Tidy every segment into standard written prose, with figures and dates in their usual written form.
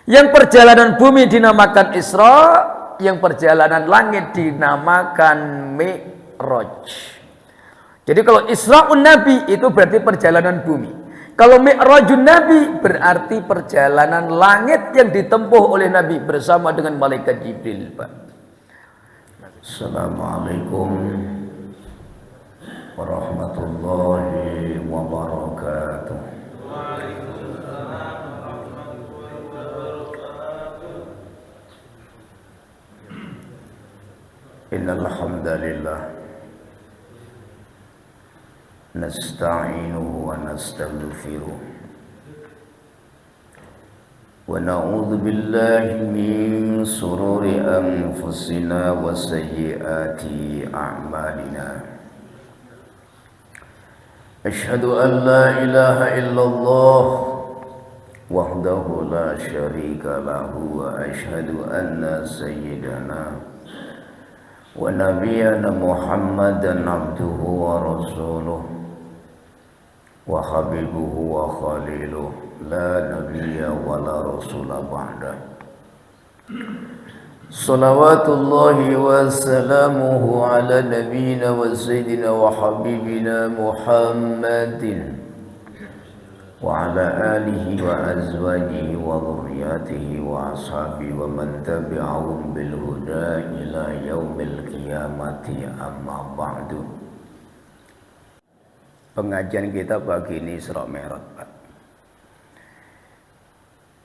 Yang perjalanan bumi dinamakan Isra, yang perjalanan langit dinamakan Mi'raj. Jadi kalau Isra'un Nabi itu berarti perjalanan bumi. Kalau Mi'rajun Nabi berarti perjalanan langit yang ditempuh oleh Nabi bersama dengan malaikat Jibril, Pak. Assalamualaikum warahmatullahi wabarakatuh. Innal hamdalillah nasta'inuhu wa nastaghfiruh wa na'udzu billahi min shururi anfusina wa sayyiati a'malina. Asyhadu an la ilaha illallah wahdahu la syarika lahu wa asyhadu anna sayyidana wa nabiyyana Muhammadan abduhu wa rasuluh wa habibuhu wa khaliluh la nabiyya wa la rasula ba'da. Salawatullahi wa salamuhu ala nabiyyina wa sayyidina wa habibina Muhammadin wa ala alihi wa azwajihi wa dhurriyyatihi wa ashabihi wa man tabi'ahum bil huda ila yaumil qiyamati, amma ba'du. Pengajian kita pagi ini Isra Mi'raj, Pak.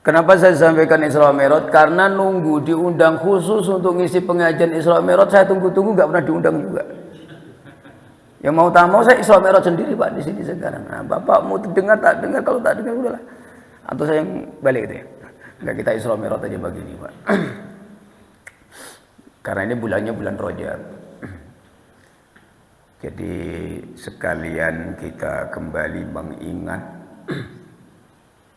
Kenapa saya sampaikan Isra Mi'raj? Karena nunggu diundang khusus untuk ngisi pengajian Isra Mi'raj, saya tunggu-tunggu nggak pernah diundang juga. Yang mau tak mau saya Isra Mi'raj sendiri, Pak, di sini sekarang. Nah, Bapak mau dengar tak dengar, kalau tak dengar udahlah. Atau saya yang balik itu ya. Enggak, kita Isra Mi'raj aja begini, Pak. Karena ini bulannya bulan Rajab. Jadi sekalian kita kembali mengingat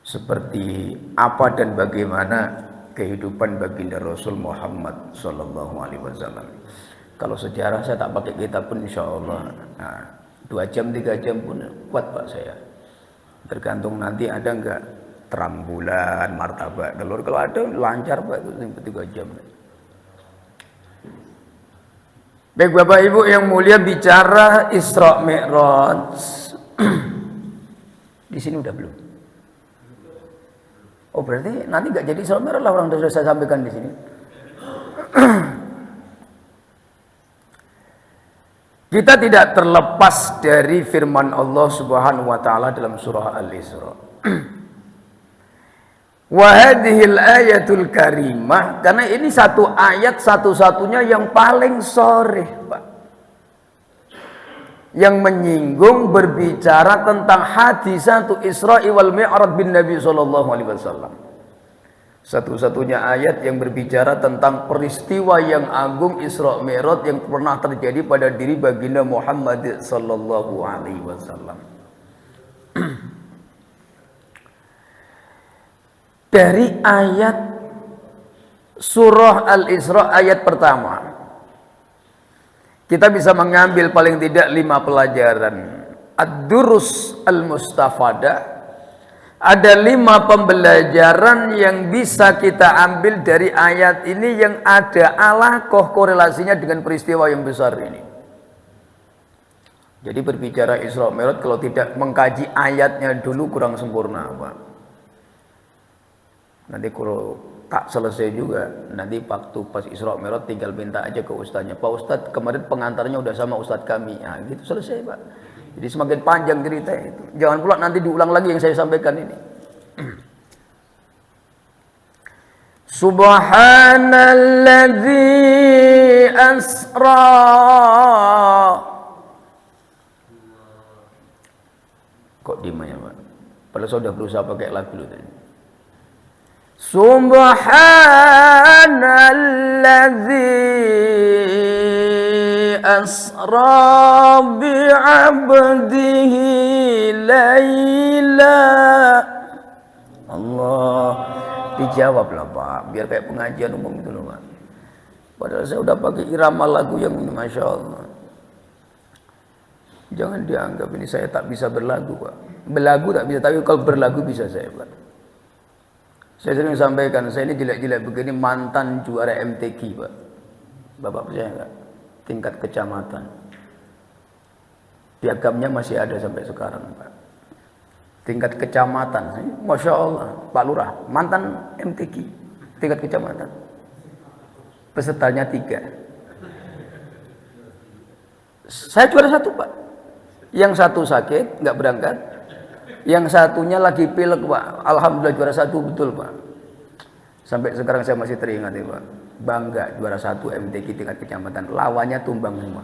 seperti apa dan bagaimana kehidupan baginda Rasul Muhammad sallallahu alaihi wasallam. Kalau sejarah saya tak pakai kitab pun insya Allah 2 jam 3 jam pun kuat, Pak, saya. Tergantung nanti ada enggak terang bulan, martabak telur. Kalau ada lancar, Pak, itu 3 jam. Baik Bapak Ibu yang mulia, bicara Isra Mi'raj. Di sini udah belum? Oh, berarti nanti enggak jadi Isra Mi'raj lah orang sudah saya sampaikan di sini. Kita tidak terlepas dari firman Allah Subhanahu wa taala dalam surah Al-Isra. Wa hadhil ayatul karimah, karena ini satu ayat satu-satunya yang paling sharih, Pak. Yang menyinggung berbicara tentang hadisatu Isra'i wal Mi'raj bin Nabi sallallahu alaihi wasallam. Satu-satunya ayat yang berbicara tentang peristiwa yang agung Isra Mi'raj yang pernah terjadi pada diri baginda Muhammad sallallahu alaihi wasallam. Dari ayat surah Al-Isra ayat pertama, kita bisa mengambil paling tidak 5 pelajaran. Ad-durus al-mustafadah. Ada 5 pembelajaran yang bisa kita ambil dari ayat ini yang ada alaqah korelasinya dengan peristiwa yang besar ini. Jadi berbicara Isra Mi'raj kalau tidak mengkaji ayatnya dulu kurang sempurna, Pak. Nanti kalau tak selesai juga, nanti waktu pas Isra Mi'raj tinggal minta aja ke ustaznya, Pak Ustadz kemarin pengantarnya udah sama ustadz kami. Nah, gitu selesai, Pak. Jadi semakin panjang cerita itu. Jangan pula nanti diulang lagi yang saya sampaikan ini. Subhanalladzi asra. Kok diem ya, Pak? Padahal saya sudah berusaha pakai lagu dulu tadi. Subhanalladzi asra bi'abdihi layla. Allah, dijawablah, Pak, biar kayak pengajian umum itu loh, Pak. Padahal saya udah pakai irama lagu yang ini, Masya Allah. Jangan dianggap ini saya tak bisa berlagu, Pak. Berlagu tak bisa, tapi kalau berlagu bisa saya, Pak. Saya sering sampaikan, saya ini jelek-jelek begini mantan juara MTQ, Pak. Bapak percaya enggak? Tingkat kecamatan. Piagamnya masih ada sampai sekarang, Pak. Tingkat kecamatan, Masya Allah, Pak Lurah, mantan MTQ, tingkat kecamatan. Pesertanya 3. Saya juara 1, Pak. Yang 1 sakit, nggak berangkat. Yang satunya lagi pilek, Pak. Alhamdulillah juara 1 betul, Pak. Sampai sekarang saya masih teringat, ya, Pak. Bangga juara 1 MTQ tingkat kecamatan. Lawannya tumbang semua.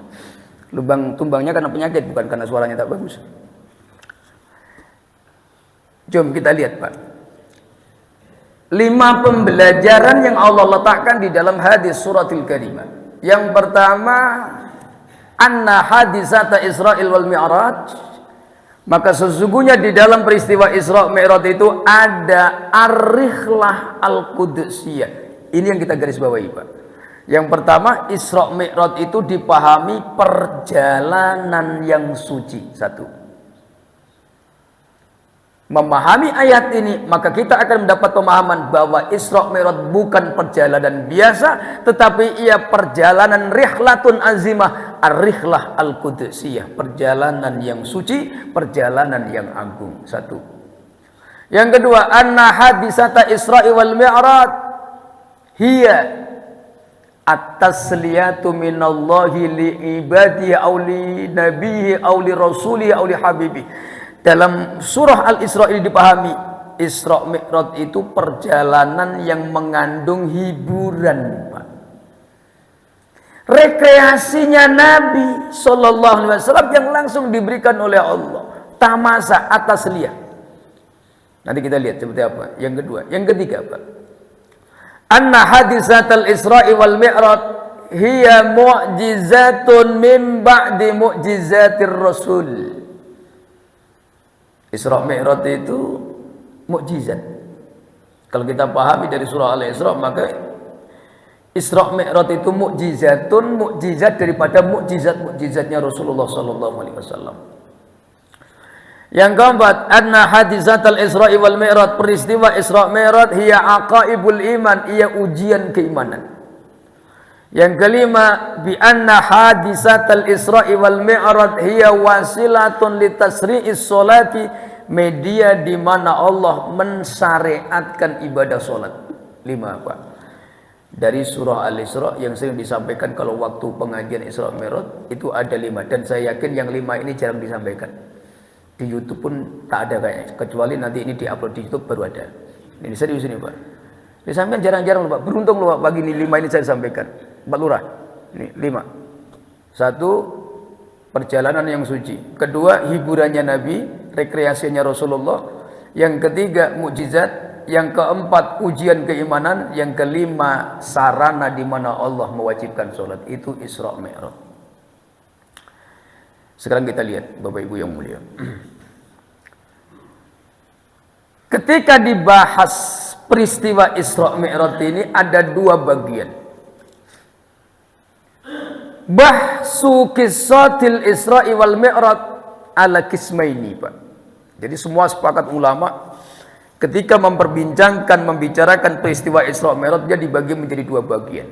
Tumbangnya karena penyakit, bukan karena suaranya tak bagus. Jom kita lihat, Pak. 5 pembelajaran yang Allah letakkan di dalam hadis suratul karimah. Yang pertama, anna hadisata Isra'il wal Mi'raj. Maka sesungguhnya di dalam peristiwa Isra' Mi'raj itu ada ar-rihlah al-qudsiyah. Ini yang kita garis bawahi, Pak. Yang pertama, Isra' Mi'raj itu dipahami perjalanan yang suci. 1. Memahami ayat ini, maka kita akan mendapat pemahaman bahwa Isra' Mi'raj bukan perjalanan biasa, tetapi ia perjalanan rihlatun azimah, ar-rihlah al-qudsiyah, perjalanan yang suci, perjalanan yang agung. 1. Yang kedua, anna hadisata Isra'i wal Mi'raj hiya at-tasliyatu minallahi li ibadihi aw li nabiyhi aw li rasulihi aw li habibihi. Dalam surah Al-Isra ini dipahami, Isra Mi'raj itu perjalanan yang mengandung hiburan, Pak. Rekreasinya Nabi Sallallahu Alaihi Wasallam yang langsung diberikan oleh Allah. Tamasa atas liah. Nanti kita lihat seperti apa. Yang kedua, yang ketiga, Pak. Anna hadisatal Isra'i wal Mi'raj hiya mu'jizatun min ba'di mu'jizatir Rasul. Isra' Mi'raj itu mukjizat. Kalau kita pahami dari surah Al-Isra', maka Isra' Mi'raj itu mukjizatun, mukjizat daripada mukjizat-mukjizatnya Rasulullah sallallahu alaihi wasallam. Yang keempat, anna hadisatal Isra'i wal Mi'raj, peristiwa Isra' Mi'raj hiya aqaibul iman, ia ujian keimanan. Yang kelima, bi anna hadisatal Isra'i wal Mi'raj hiya wasilatun litasri'is sholati, media di mana Allah mensyariatkan ibadah salat. 5, Pak. Dari surah Al-Isra yang sering disampaikan kalau waktu pengajian Isra Mi'raj itu ada 5, dan saya yakin yang 5 ini jarang disampaikan. Di YouTube pun tak ada kayaknya, kecuali nanti ini diupload di YouTube baru ada. Ini serius ini, Pak. Disampaikan jarang-jarang, Pak. Beruntung loh, Pak, pagi ini 5 ini saya sampaikan. Pak Lurah, ini 5. 1, perjalanan yang suci. Kedua, hiburannya Nabi, rekreasinya Rasulullah. Yang ketiga, mukjizat. Yang keempat, ujian keimanan. Yang kelima, sarana di mana Allah mewajibkan sholat. Itu Isra' Mi'raj. Sekarang kita lihat, Bapak Ibu yang mulia. Ketika dibahas peristiwa Isra' Mi'raj ini ada 2 bagian. Bahsu qissatil Isra'i wal Mi'raj ala qismaini, Pak. Jadi semua sepakat ulama ketika membicarakan peristiwa Isra' Mi'raj dia dibagi menjadi 2 bagian.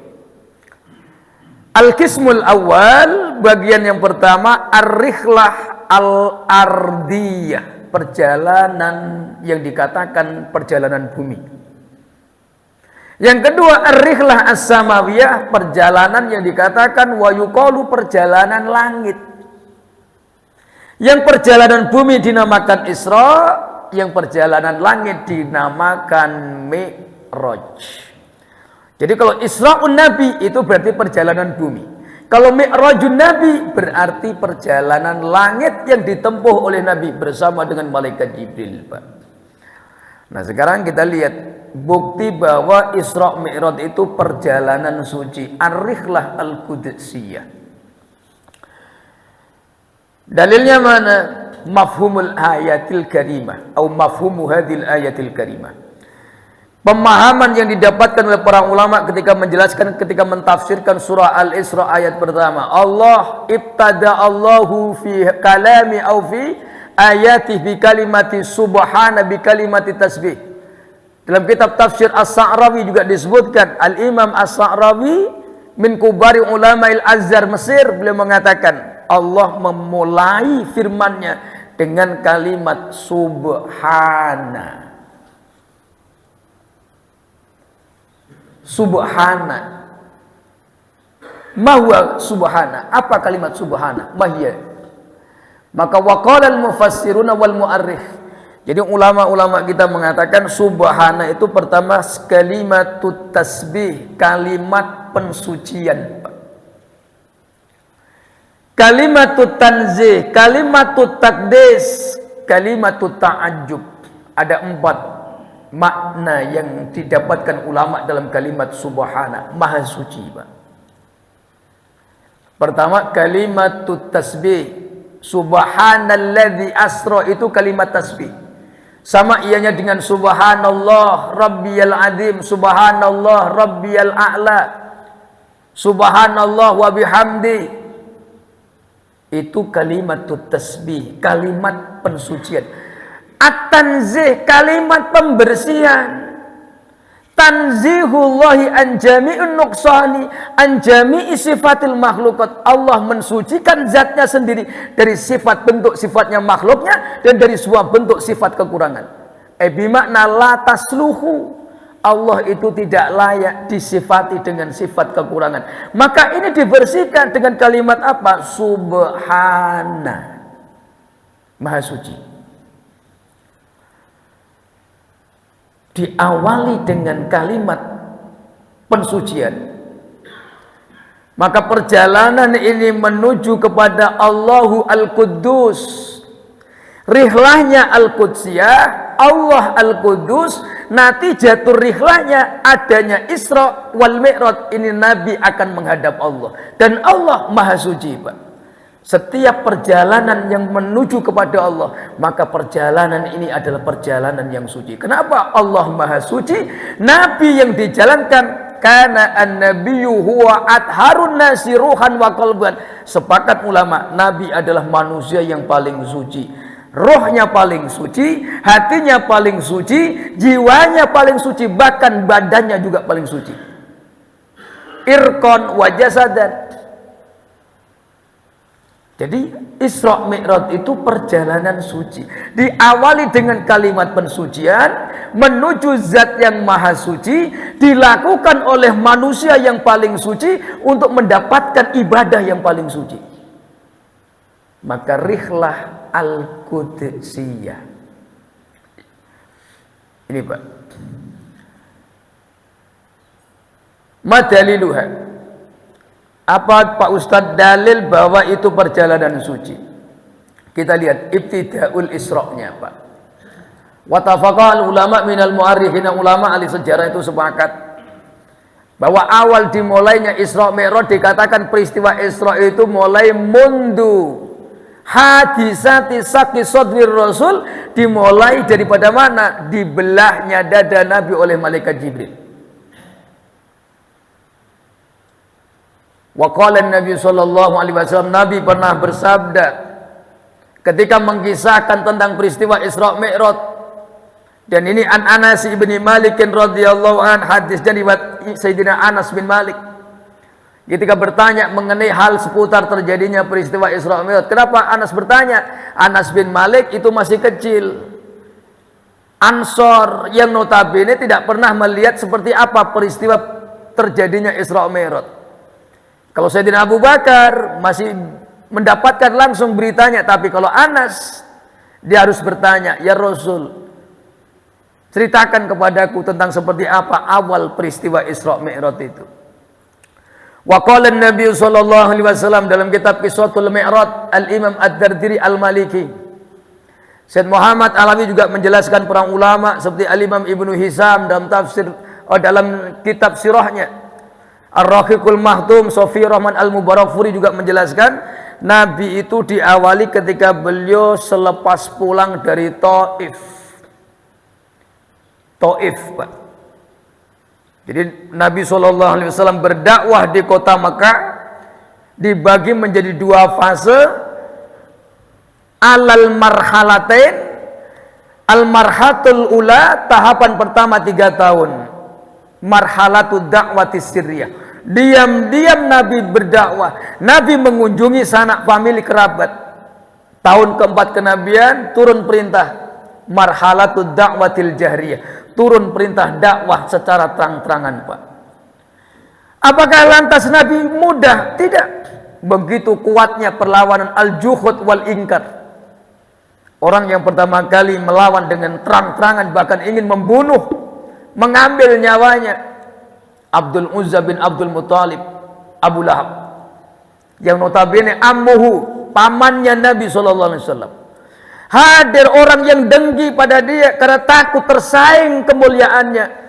Al-qismul awal, bagian yang pertama, ar-rihlah al-ardiyah, perjalanan yang dikatakan perjalanan bumi. Yang kedua, ar-rihlah as-samawiyah, perjalanan yang dikatakan wa yuqalu, perjalanan langit. Yang perjalanan bumi dinamakan Isra, yang perjalanan langit dinamakan Mi'raj. Jadi kalau Isra'un Nabi itu berarti perjalanan bumi. Kalau Mi'rajun Nabi berarti perjalanan langit yang ditempuh oleh Nabi bersama dengan malaikat Jibril, Pak. Nah, sekarang kita lihat bukti bahwa Isra' Mi'raj itu perjalanan suci, ar-rihlah al-qudsiyah. Dalilnya mana? Mafhumul ayatil karimah atau mafhumu hadil ayatil karimah. Pemahaman yang didapatkan oleh para ulama ketika menjelaskan, ketika mentafsirkan surah Al-Isra ayat pertama. Allah ibtada Allahu fi kalami au fi ayati bi kalimati subhana bi kalimati tasbih. Dalam kitab tafsir As-Sa'rawi juga disebutkan, Al-Imam As-Sa'rawi min kubari ulama'il Azhar Mesir, beliau mengatakan Allah memulai firman-Nya dengan kalimat subhana. Subhana. Mahwa subhana. Apa kalimat subhana? Mahya. Maka waqala al-mufassiruna wal mu'arrikh. Jadi ulama-ulama kita mengatakan subhana itu pertama kalimat tasbih, kalimat pensucian. Kalimat tanzih, kalimat takdis, kalimat ta'ajjub. Ada 4 makna yang didapatkan ulama dalam kalimat subhana, maha suci, Pak. Pertama kalimat tasbih, subhanalladzi asra, itu kalimat tasbih. Sama ianya dengan subhanallah rabbiyal azim, subhanallah rabbiyal a'la, subhanallah wa bihamdi. Itu kalimat tasbih, kalimat pensucian. At-tanzih, kalimat pembersihan. Tanzihullahi an jami'un nuqsani an jami'i sifatil makhlukat. Allah mensucikan zatnya sendiri dari sifat bentuk sifatnya makhluknya dan dari semua bentuk sifat kekurangan. Bimakna la tasluhu, Allah itu tidak layak disifati dengan sifat kekurangan. Maka ini dibersihkan dengan kalimat apa? Subhana, maha suci. Diawali dengan kalimat pensucian. Maka perjalanan ini menuju kepada Allahu Al-Quddus. Rihlahnya Al-Qudsiyah, Allah Al-Quddus. Nanti jatuh rihlahnya adanya Isra wal Mi'raj. Ini Nabi akan menghadap Allah. Dan Allah maha suci, Pak. Setiap perjalanan yang menuju kepada Allah, maka perjalanan ini adalah perjalanan yang suci. Kenapa? Allah maha suci. Nabi yang dijalankan, kana an-nabiyyu huwa atharun nasi ruhan wa qalban. Sepakat ulama, Nabi adalah manusia yang paling suci. Rohnya paling suci, hatinya paling suci, jiwanya paling suci, bahkan badannya juga paling suci. Irqan wa jasadan. Jadi Isra Mi'raj itu perjalanan suci. Diawali dengan kalimat pensucian menuju zat yang maha suci, dilakukan oleh manusia yang paling suci untuk mendapatkan ibadah yang paling suci. Maka rihlah al-Qudsiyah. Ini, Pak. Madaliluha. Apa Pak Ustadz dalil bahwa itu perjalanan suci? Kita lihat ibtidaul Isra-nya, Pak. Watafaqal ulama minal mu'arrikhina, ulama ahli sejarah itu sepakat bahwa awal dimulainya Isra Mi'raj, dikatakan peristiwa Isra itu mulai mundu hadisati saqi sadrir Rasul, dimulai daripada mana? Dibelahnya dada Nabi oleh malaikat Jibril. Wa qala Nabi sallallahu alaihi wasallam, Nabi pernah bersabda ketika mengisahkan tentang peristiwa Isra Mi'raj, dan ini an Anas bin Malik radhiyallahu an, hadis dari Sayyidina Anas bin Malik, ketika bertanya mengenai hal seputar terjadinya peristiwa Isra Mi'raj. Kenapa Anas bertanya? Anas bin Malik itu masih kecil, Ansor yang notabene tidak pernah melihat seperti apa peristiwa terjadinya Isra Mi'raj. Kalau Sayyidina Abu Bakar masih mendapatkan langsung beritanya, tapi kalau Anas dia harus bertanya, ya Rasul, ceritakan kepadaku tentang seperti apa awal peristiwa Isra Mi'raj itu. Wa qala Nabi sallallahu alaihi wasallam dalam kitab Qissatul Mi'raj, Al-Imam Ad-Dardiri Al-Maliki, Syed Muhammad Alawi juga menjelaskan para ulama seperti Al-Imam Ibnu Hisham dalam tafsir dalam kitab sirahnya Ar-Rahiqul Mahtum, Sofi Rahman Al-Mubarakfuri juga menjelaskan Nabi itu diawali ketika beliau selepas pulang dari Taif, Pak. Jadi Nabi SAW berdakwah di kota Mekah dibagi menjadi 2 fase, alal marhalatain, Al-marhatul ula, tahapan pertama 3 tahun. Marhalatud da'wati sirriyah. Diam-diam Nabi berdakwah. Nabi mengunjungi sanak famili kerabat. Tahun keempat kenabian turun perintah marhalatud da'watil jahriyah. Turun perintah dakwah secara terang-terangan, Pak. Apakah lantas Nabi mudah? Tidak. Begitu kuatnya perlawanan al-juhud wal ingkar. Orang yang pertama kali melawan dengan terang-terangan, bahkan ingin membunuh, mengambil nyawanya, Abdul Uzza bin Abdul Muttalib, Abu Lahab, yang notabene ammuhu, pamannya Nabi SAW. Hadir orang yang dengki pada dia karena takut tersaing kemuliaannya.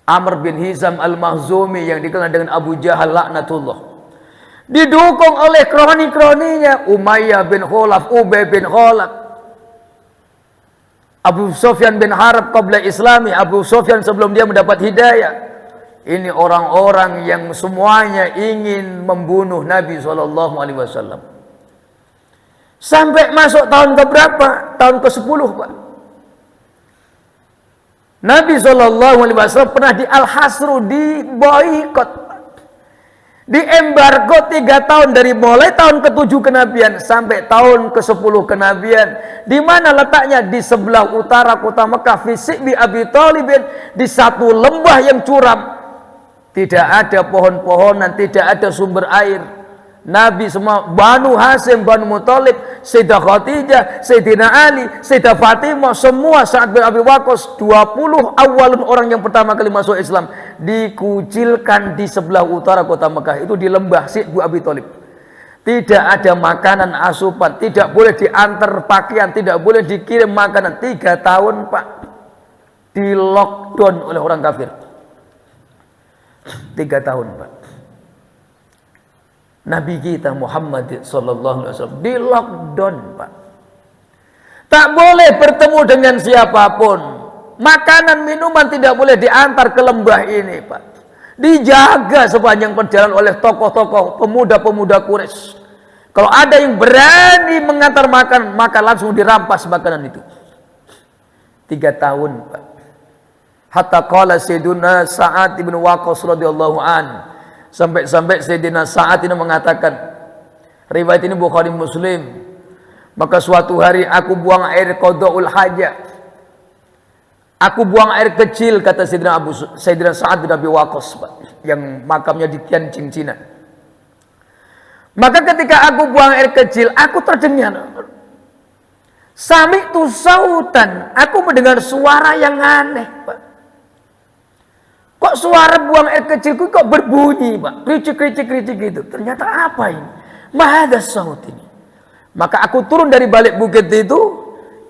Amr bin Hizam al-Mahzumi yang dikenal dengan Abu Jahal laknatullah, didukung oleh kroni-kroninya, Umayyah bin Khalaf, Ubay bin Khalaf, Abu Sufyan bin Harb qabla Islami, Abu Sufyan sebelum dia mendapat hidayah. Ini orang-orang yang semuanya ingin membunuh Nabi SAW. Sampai masuk tahun keberapa? Tahun ke-10, Pak. Nabi SAW pernah di Al-Hasru, di boikot, di embargo 3 tahun, dari mulai tahun ke-7 kenabian sampai tahun ke-10 kenabian. Di mana letaknya? Di sebelah utara kota Mekah, fi Si'bi Abi Thalibin, di satu lembah yang curam. Tidak ada pohon-pohonan, tidak ada sumber air. Nabi semua, Banu Hasim, Banu Muthalib, Sayyidah Khadijah, Sayyidina Ali, Sayyidah Fatimah, semua Sa'ad bin Abi Waqqas, 20 awalun orang yang pertama kali masuk Islam, dikucilkan di sebelah utara kota Mekah, itu di lembah Si'bu Abi Thalib. Tidak ada makanan asupan, tidak boleh diantar pakaian, tidak boleh dikirim makanan. 3 tahun, Pak, di lockdown oleh orang kafir. 3 tahun, Pak. Nabi kita Muhammad sallallahu alaihi wasallam di lockdown, Pak. Tak boleh bertemu dengan siapapun. Makanan, minuman tidak boleh diantar ke lembah ini, Pak. Dijaga sepanjang perjalanan oleh tokoh-tokoh pemuda-pemuda Quraisy. Kalau ada yang berani mengantar makan, maka langsung dirampas makanan itu. 3 tahun, Pak. Hatta qala Sayyiduna Sa'ad bin Waqqas radhiyallahu an. Sampai-sampai Sayyidina Sa'ad ini mengatakan, riwayat ini Bukhari Muslim, maka suatu hari aku buang air qada'ul hajat. Aku buang air kecil, kata Sayyidina Sa'ad bin Abi Waqqas, yang makamnya di Tianjin, Cina. Maka ketika aku buang air kecil, aku terdengar sami'tu sautan, aku mendengar suara yang aneh, Pak. Kok suara buang air kecilku kok berbunyi, Pak? Kricik-kricik gitu. Ternyata apa ini? Mahada saut ini. Maka aku turun dari balik bukit itu,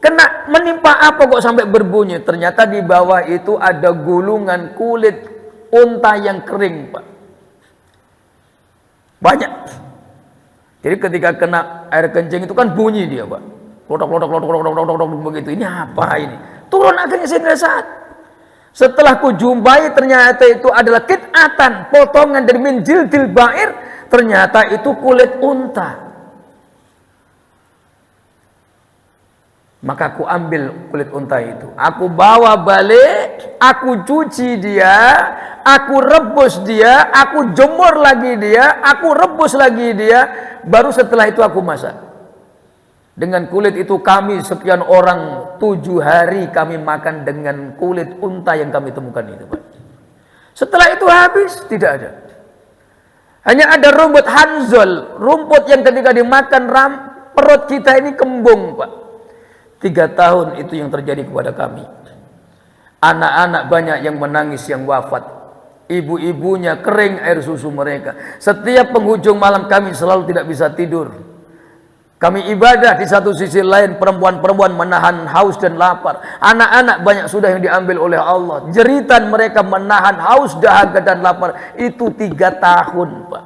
kena menimpa apa kok sampai berbunyi? Ternyata di bawah itu ada gulungan kulit unta yang kering, Pak. Banyak. Jadi ketika kena air kencing itu kan bunyi dia, Pak. Klotok begitu. Ini apa ini? Turun akhirnya Sayyidina Sa'ad. Setelah ku jumpai, ternyata itu adalah kit'atan, potongan dari min jildil ba'ir. Ternyata itu kulit unta. Maka aku ambil kulit unta itu, aku bawa balik, aku cuci dia, aku rebus dia, aku jemur lagi dia, aku rebus lagi dia. Baru setelah itu aku masak. Dengan kulit itu kami sekian orang 7 hari kami makan dengan kulit unta yang kami temukan itu, Pak. Setelah itu habis, tidak ada. Hanya ada rumput hanzol, rumput yang ketika dimakan perut kita ini kembung, Pak. 3 tahun itu yang terjadi kepada kami. Anak-anak banyak yang menangis, yang wafat. Ibu-ibunya kering air susu mereka. Setiap penghujung malam kami selalu tidak bisa tidur. Kami ibadah, di satu sisi lain perempuan-perempuan menahan haus dan lapar. Anak-anak banyak sudah yang diambil oleh Allah. Jeritan mereka menahan haus, dahaga dan lapar. Itu 3 tahun, Pak.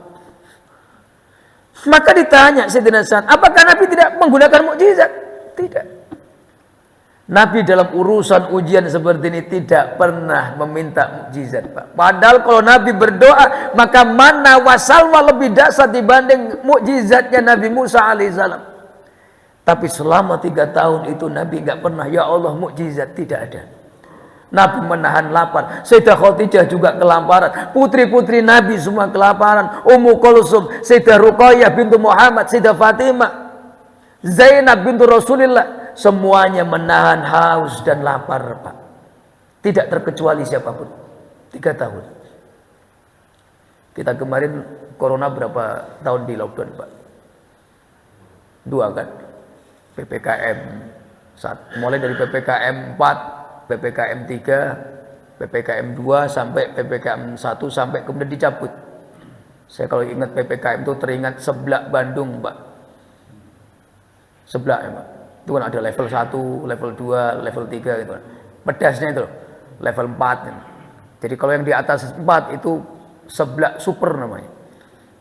Maka ditanya Sayyidina Sa'ad, apakah Nabi tidak menggunakan mukjizat? Tidak. Nabi dalam urusan ujian seperti ini tidak pernah meminta mukjizat, Pak. Padahal kalau Nabi berdoa, maka mana wasalwa lebih dahsyat dibanding mukjizatnya Nabi Musa alaihissalam. Tapi selama 3 tahun itu Nabi nggak pernah ya Allah mukjizat, tidak ada. Nabi menahan lapar. Sayyidah Khadijah juga kelaparan. Putri-putri Nabi semua kelaparan. Ummu Kulsum, Sayyidah Ruqayyah bintu Muhammad, Sayyidah Fatimah, Zainab bintu Rasulullah, semuanya menahan haus dan lapar, Pak. Tidak terkecuali siapapun. 3 tahun. Kita kemarin corona berapa tahun di lockdown, Pak? 2 kan? PPKM 1, mulai dari PPKM 4, PPKM 3, PPKM 2 sampai PPKM 1 sampai kemudian dicabut. Saya kalau ingat PPKM itu teringat Seblak Bandung, Pak. Seblak ya, Pak. Itu kan ada level 1, level 2, level 3 gitu. Pedasnya itu level 4. Jadi kalau yang di atas 4 itu Seblak super namanya.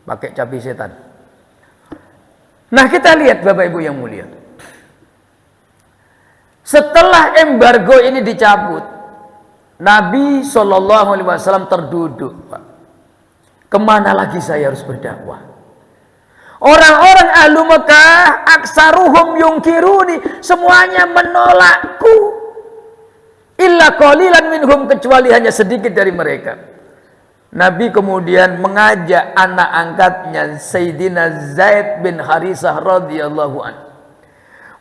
Pakai cabai setan. Nah, kita lihat Bapak Ibu yang mulia. Setelah embargo ini dicabut, Nabi SAW terduduk, Pak. Kemana lagi saya harus berdakwah? Orang-orang ahlu Mekah, aksaruhum yungkiruni, semuanya menolakku. Illa qalilan minhum, kecuali hanya sedikit dari mereka. Nabi kemudian mengajak anak angkatnya Sayyidina Zaid bin Harisah radhiyallahu anhu.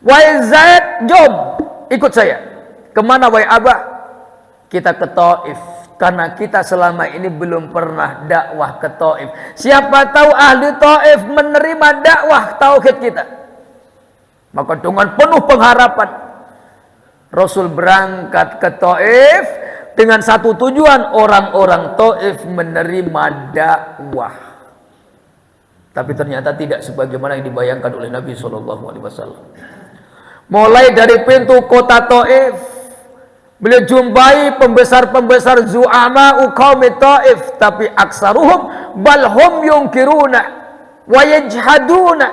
Wahai Zaid, jom ikut saya. Kemana wahai Abah? Kita ke Taif, karena kita selama ini belum pernah dakwah ke Taif. Siapa tahu ahli Taif menerima dakwah tauhid kita. Maka dengan penuh pengharapan Rasul berangkat ke Taif dengan satu tujuan, orang-orang Taif menerima dakwah. Tapi ternyata tidak sebagaimana yang dibayangkan oleh Nabi SAW. Mulai dari pintu kota Taif, beliau jumpai pembesar-pembesar zu'ama qaumi Taif, tapi aksaruhum balhum yungkiruna wa yajhaduna.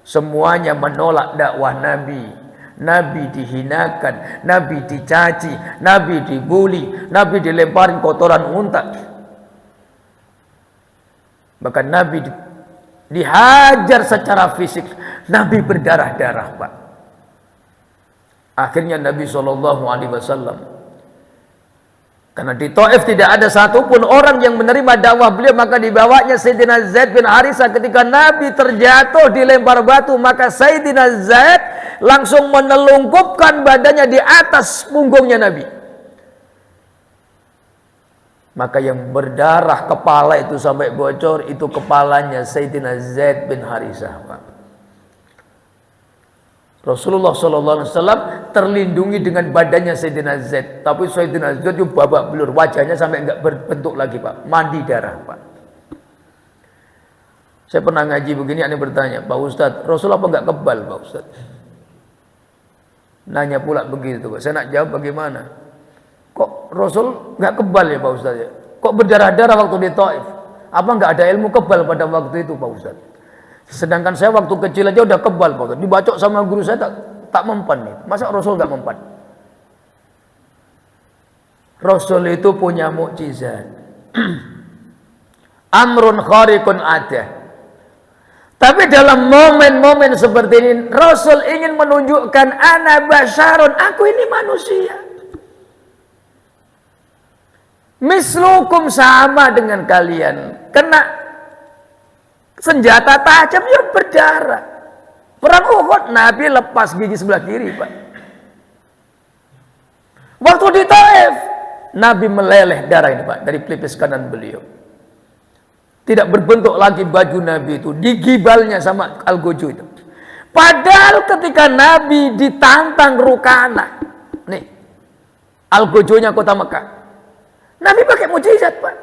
Semuanya menolak dakwah Nabi. Nabi dihinakan, Nabi dicaci, Nabi dibuli, Nabi dilemparin kotoran unta. Bahkan Nabi dihajar secara fisik. Nabi berdarah-darah, Pak. Akhirnya Nabi SAW, karena di Taif tidak ada satupun orang yang menerima dakwah beliau, maka dibawanya Sayyidina Zaid bin Harisah. Ketika Nabi terjatuh dilempar batu, maka Sayyidina Zaid langsung menelungkupkan badannya di atas punggungnya Nabi. Maka yang berdarah kepala itu sampai bocor, itu kepalanya Sayyidina Zaid bin Harisah, Pak. Rasulullah SAW terlindungi dengan badannya Sayyidina Zaid, tapi Sayyidina Zaid itu babak belur, wajahnya sampai enggak berbentuk lagi, Pak, mandi darah, Pak. Saya pernah ngaji begini, aneh bertanya, Pak Ustadz, Rasulullah apa enggak kebal, Pak Ustadz? Nanya pula begitu, Pak. Saya nak jawab bagaimana? Kok Rasul enggak kebal ya, Pak Ustadz? Ya? Kok berdarah-darah waktu di Taif? Apa enggak ada ilmu kebal pada waktu itu, Pak Ustadz? Sedangkan saya waktu kecil aja udah kebal, Pak. Dibacok sama guru saya tak mempan nih. Masa Rasul gak mempan? Rasul itu punya mukjizat. Amrun khariqun adah. Tapi dalam momen-momen seperti ini, Rasul ingin menunjukkan ana basyarun, aku ini manusia. Mislukum, sama dengan kalian. Kena senjata tajam yang berdarah. Perang Uhud, Nabi lepas gigi sebelah kiri, Pak. Waktu di Taif, Nabi meleleh darah ini, Pak, dari pelipis kanan beliau. Tidak berbentuk lagi baju Nabi itu, digibalnya sama Al-Gojo itu. Padahal ketika Nabi ditantang Rukana, nih, Al-Gojonya kota Mekah, Nabi pakai mujizat, Pak.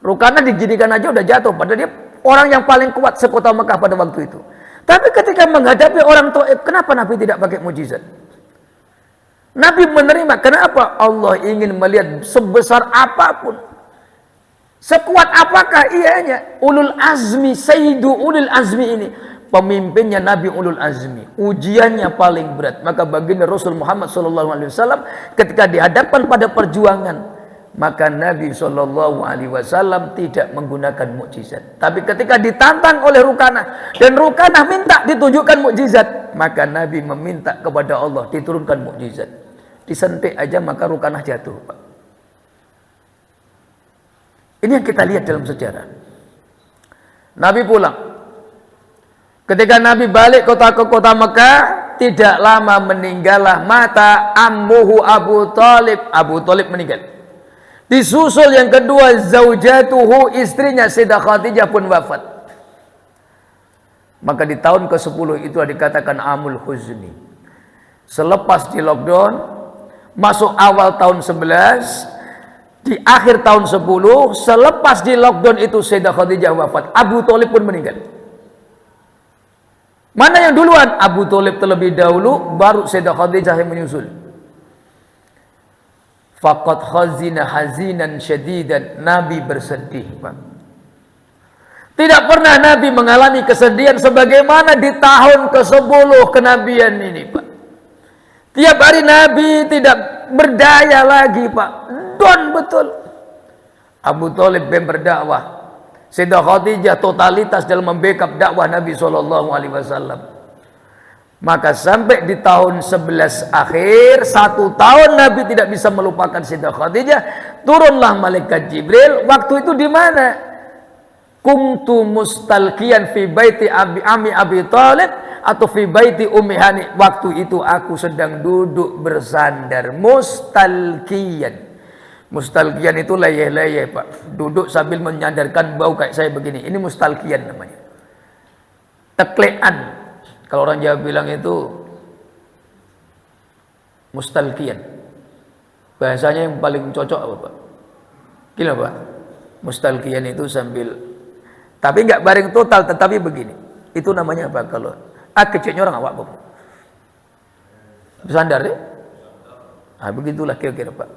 Rukana diginikan aja udah jatuh, padahal dia orang yang paling kuat sekota Mekah pada waktu itu. Tapi ketika menghadapi orang Taif, kenapa Nabi tidak pakai mujizat? Nabi menerima. Kenapa? Allah ingin melihat sebesar apapun, sekuat apakah ianya. Ulul azmi, sayyidu ulul azmi ini, pemimpinnya Nabi ulul azmi, ujiannya paling berat. Maka baginda Rasul Muhammad SAW ketika dihadapkan pada perjuangan, maka Nabi SAW tidak menggunakan mukjizat. Tapi ketika ditantang oleh Rukanah dan Rukanah minta ditunjukkan mukjizat, maka Nabi meminta kepada Allah diturunkan mukjizat. Disentik aja maka Rukanah jatuh, Pak. Ini yang kita lihat dalam sejarah. Nabi pulang. Ketika Nabi balik ke kota Mekah, tidak lama meninggallah mata ammuhu Abu Thalib. Abu Thalib meninggal. Disusul yang kedua zaujatuhu, istrinya Sayyidah Khadijah pun wafat. Maka di tahun ke-10 itu dikatakan Amul Huzni. Selepas di lockdown, masuk awal tahun 11, di akhir tahun 10, selepas di lockdown itu Sayyidah Khadijah wafat, Abu Thalib pun meninggal. Mana yang duluan? Abu Thalib terlebih dahulu, baru Sayyidah Khadijah yang menyusul. Faqad khazina hazinan syadidan. Nabi bersedih, Pak. Tidak pernah Nabi mengalami kesedihan sebagaimana di tahun ke-10 kenabian ini, Pak. Tiap hari Nabi tidak berdaya lagi, Pak. Don betul. Abu Thalib berdakwah. Sayyidah Khadijah totalitas dalam membackup dakwah Nabi SAW. Maka sampai di tahun 11 akhir, 1 tahun Nabi tidak bisa melupakan Sayyidah Khadijah. Turunlah malaikat Jibril. Waktu itu di mana? Kuntu mustalqiyan fi baiti Abi Thalib atau fi baiti Ummi Hani. Waktu itu aku sedang duduk bersandar. Mustalqiyan. Mustalqiyan itu leyeh-leyeh, Pak. Duduk sambil menyandarkan bau kayak saya begini. Ini mustalqiyan namanya. Teklean. Kalau orang Jawa bilang itu mustalqiyan. Bahasanya yang paling cocok apa, Pak? Gila, Pak. Mustalqiyan itu sambil, tapi enggak baring total, tetapi begini. Itu namanya apa kalau kecilnya orang awak, Pak? Bersandar ya? Begitulah kira-kira, Pak.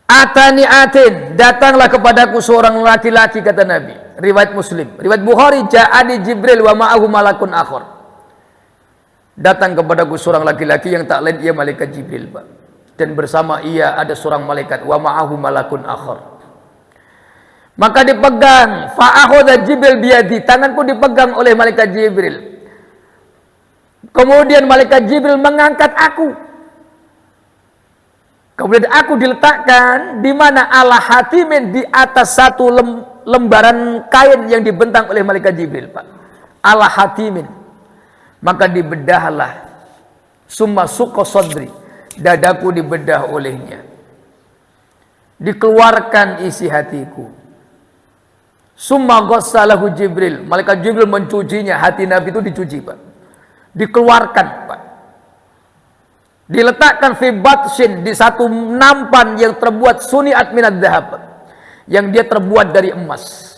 Atani atin, datanglah kepadaku seorang laki-laki, kata Nabi. Riwayat Muslim, riwayat Bukhari, ja'ani Jibril wa ma'ahu malakun akhar. Datang kepadaku seorang laki-laki yang tak lain ia malaikat Jibril, Pak. Dan bersama ia ada seorang malaikat, wa ma'ahu malakun akhar. Maka dipegang, fa'akhadha Jibril biyadi, tanganku dipegang oleh malaikat Jibril. Kemudian malaikat Jibril mengangkat aku. Kemudian aku diletakkan di mana ala hatimin, di atas satu lembaran kain yang dibentang oleh malaikat Jibril, Pak. Ala hatimin. Maka dibedahlah. Summa suqa sadri. Dadaku dibedah olehnya. Dikeluarkan isi hatiku. Summa ghassalahu Jibril. Malaikat Jibril mencucinya. Hati Nabi itu dicuci, Pak. Dikeluarkan, Pak. Diletakkan fi batshin, di satu nampan yang terbuat suniat minad dhahab, yang dia terbuat dari emas.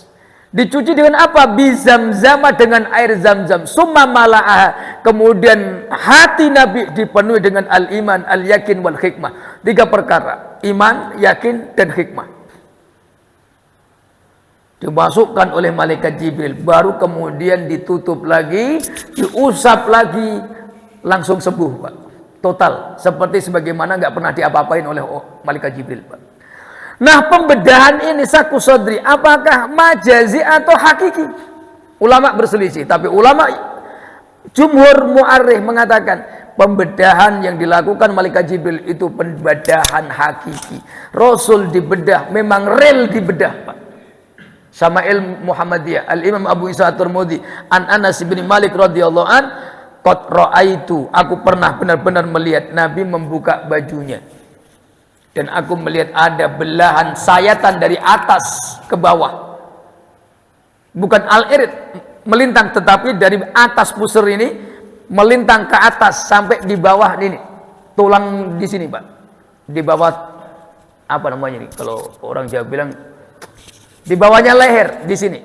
Dicuci dengan apa? Bizamzama, dengan air zam-zam. Summa mala'ah, kemudian hati Nabi dipenuhi dengan al-iman, al-yakin, wal hikmah. 3 perkara, iman, yakin, dan hikmah. Dimasukkan oleh malaikat Jibril, baru kemudian ditutup lagi, diusap lagi, langsung sembuh, Pak. Total, seperti sebagaimana nggak pernah diapa-apain oleh malaikat Jibril, Pak. Nah, pembedahan ini saku sodri, apakah majazi atau hakiki? Ulama berselisih, tapi ulama jumhur mu'arrikh mengatakan pembedahan yang dilakukan malaikat Jibril itu pembedahan hakiki. Rasul dibedah, memang real dibedah, Pak. Sama ilmu Muhammadiyah, Al-Imam Abu Isa At-Tirmidzi, an Anas bin Malik radhiyallahu an, qad ra'aitu, aku pernah benar-benar melihat Nabi membuka bajunya. Dan aku melihat ada belahan sayatan dari atas ke bawah. Bukan al-irid melintang, tetapi dari atas pusar ini melintang ke atas sampai di bawah ini. Tulang di sini, Pak. Di bawah apa namanya ini? Kalau orang Jawa bilang di bawahnya leher di sini.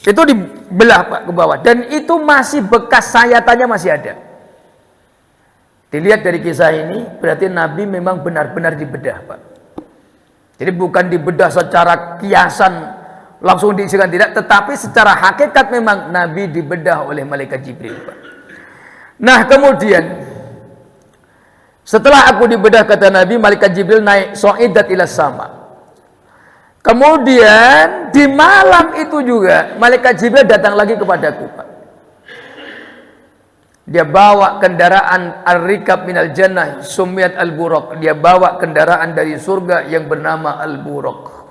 Itu dibelah, Pak, ke bawah, dan itu masih bekas sayatannya masih ada. Dilihat dari kisah ini, berarti Nabi memang benar-benar dibedah, Pak. Jadi bukan dibedah secara kiasan langsung diisikan, tidak, tetapi secara hakikat memang Nabi dibedah oleh malaikat Jibril, Pak. Nah, kemudian Setelah aku dibedah, kata Nabi, malaikat Jibril naik so'idat ila sama. Kemudian di malam itu juga malaikat Jibril datang lagi kepadaku, Pak. Dia bawa kendaraan ar-rikab minal jannah sumiyat al-buraq. Dia bawa kendaraan dari surga yang bernama al-buraq.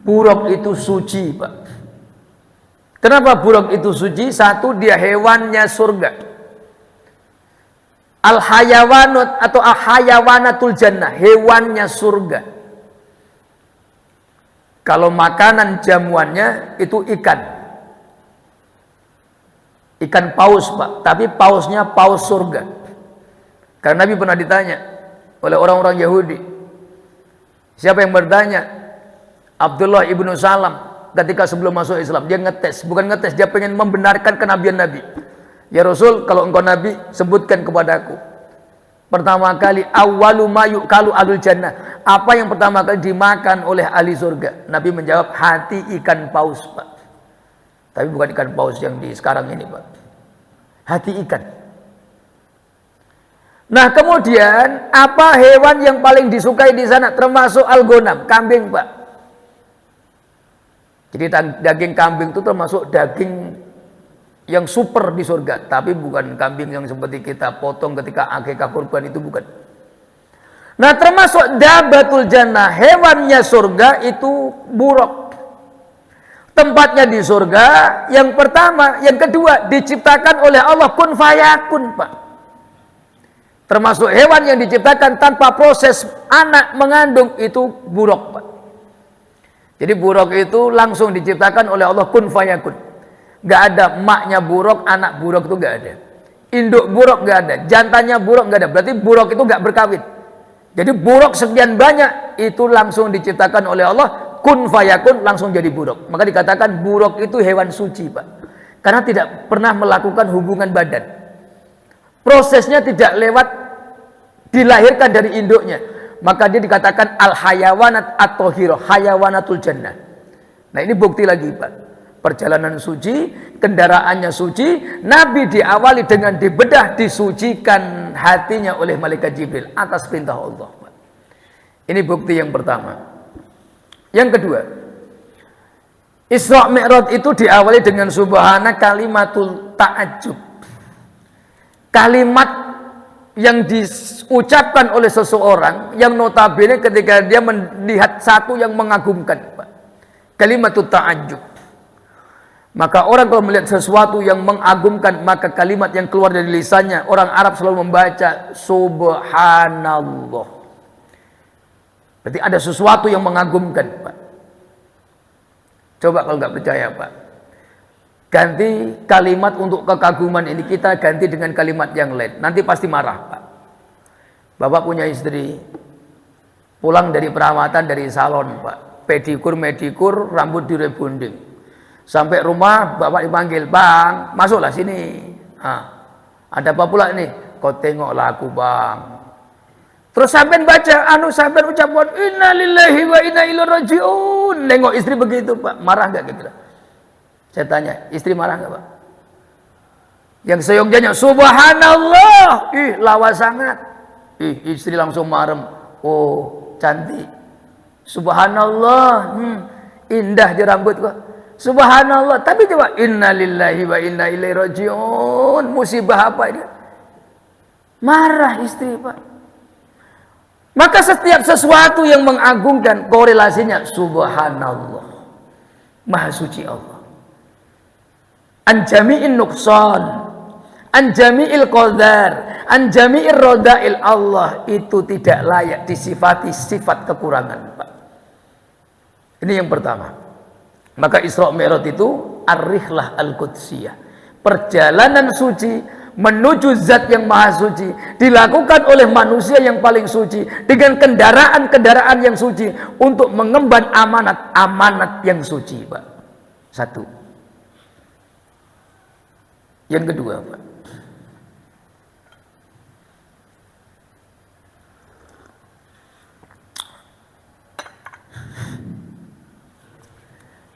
Buraq itu suci, Pak. Kenapa buraq itu suci? Satu, dia hewannya surga. Al-hayawanat atau al-hayawanatul jannah, hewannya surga. Kalau makanan jamuannya itu ikan. Ikan paus, Pak. Tapi pausnya paus surga. Karena Nabi pernah ditanya oleh orang-orang Yahudi. Siapa yang bertanya? Abdullah ibnu Salam. Ketika sebelum masuk Islam, dia ngetes. Bukan ngetes, dia pengen membenarkan kenabian Nabi. Ya Rasul, kalau engkau Nabi, sebutkan kepadaku. Pertama kali, awwalu ma yu'kalu ahlul jannah. Apa yang pertama kali dimakan oleh ahli surga? Nabi menjawab, hati ikan paus, Pak. Tapi bukan ikan paus yang di sekarang ini, Pak. Hati ikan. Nah, kemudian apa hewan yang paling disukai di sana? Termasuk al-ghanam, kambing, Pak. Jadi daging kambing itu termasuk daging yang super di surga, tapi bukan kambing yang seperti kita potong ketika akikah kurban, itu bukan. Nah, termasuk dabatul jannah, hewannya surga itu buraq. Tempatnya di surga, yang pertama, yang kedua diciptakan oleh Allah kun fayakun, Pak. Termasuk hewan yang diciptakan tanpa proses anak mengandung itu buraq, Pak. Jadi buraq itu langsung diciptakan oleh Allah kun fayakun. Gak ada emaknya buraq, anak buraq itu gak ada. Induk buraq gak ada, jantannya buraq gak ada. Berarti buraq itu gak berkawin. Jadi buraq sekian banyak itu langsung diciptakan oleh Allah, kun fayakun, langsung jadi buraq. Maka dikatakan buraq itu hewan suci, Pak. Karena tidak pernah melakukan hubungan badan. Prosesnya tidak lewat dilahirkan dari induknya. Maka dia dikatakan al-hayawanat at-tahirah, hayawanatul jannah. Nah, ini bukti lagi, Pak. Perjalanan suci, kendaraannya suci, Nabi diawali dengan dibedah, disucikan hatinya oleh malaikat Jibril atas perintah Allah. Ini bukti yang pertama. Yang kedua, Isra Mi'raj itu diawali dengan subhana kalimatul ta'ajjub. Kalimat yang diucapkan oleh seseorang yang notabene ketika dia melihat satu yang mengagumkan, Pak. Kalimatul ta'ajjub. Maka orang kalau melihat sesuatu yang mengagumkan, maka kalimat yang keluar dari lisannya, orang Arab selalu membaca subhanallah. Berarti ada sesuatu yang mengagumkan, Pak. Coba kalau nggak percaya, Pak, ganti kalimat untuk kekaguman ini, kita ganti dengan kalimat yang lain. Nanti pasti marah, Pak. Bapak punya istri, pulang dari perawatan dari salon, Pak. Pedikur, medikur, rambut direbonding. Sampai rumah, bapak dipanggil, bang, masuklah sini. Ada apa pula ini? Kau tengoklah aku, bang. Terus sampai baca, sampai ucapan, inna lillahi wa inna ilaihi raji'un. Nengok istri begitu, Pak. Marah nggak kira-kira? Saya tanya, istri marah nggak, Pak? Yang seyogyanya, subhanallah. Ih, lawas sangat. Ih, istri langsung marem. Oh, cantik. Subhanallah. Indah di rambut kok. Subhanallah, tapi coba innalillahi wa inna ilaihi raji'un. Musibah apa ini? Marah istri, Pak. Maka setiap sesuatu yang mengagungkan, korelasinya subhanallah, maha suci Allah. An jami'in nuqsan, an jami'il qadar, an jami'ir rodail, Allah itu tidak layak disifati sifat kekurangan, Pak. Ini yang pertama. Maka Isra Mi'raj itu ar-rihlah al-qudsiyah, perjalanan suci menuju zat yang maha suci, dilakukan oleh manusia yang paling suci dengan kendaraan-kendaraan yang suci untuk mengemban amanat yang suci, Pak. Satu. Yang kedua, Pak,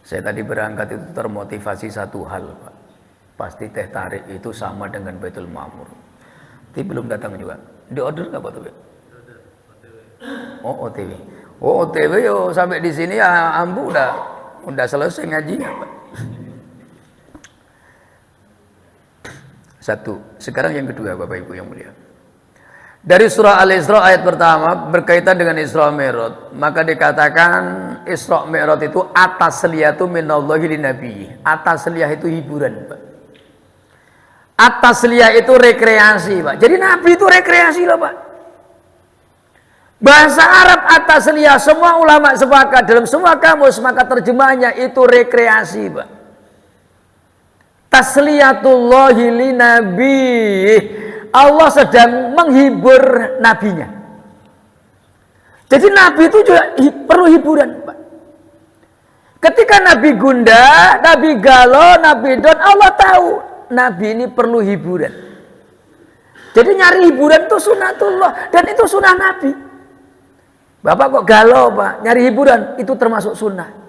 saya tadi berangkat itu termotivasi satu hal, Pak. Pasti teh tarik itu sama dengan Baitul Ma'mur. Tapi belum datang juga. Di order apa tuh? Oh OTW. Oh OTW yo sampai di sini ya ambu udah selesai ngajinya Pak. Satu. Sekarang yang kedua Bapak Ibu yang mulia. Dari surah Al-Isra ayat pertama berkaitan dengan Isra Mi'raj, maka dikatakan Isra Mi'raj itu atasliyatu minallahi linabi. Atasliyah itu hiburan, Pak. Atasliyah itu rekreasi, Pak. Jadi Nabi itu rekreasi loh, Pak. Bahasa Arab atasliyah semua ulama sepakat dalam semua kamus maka terjemahnya itu rekreasi, Pak. Tasliyatullahi linabi. Allah sedang menghibur nabinya. Jadi nabi itu juga perlu hiburan, Pak. Ketika nabi gundah, nabi galau, nabi down, Allah tahu nabi ini perlu hiburan. Jadi nyari hiburan itu sunatullah dan itu sunnah nabi. Bapak kok galau, Pak? Nyari hiburan itu termasuk sunnah.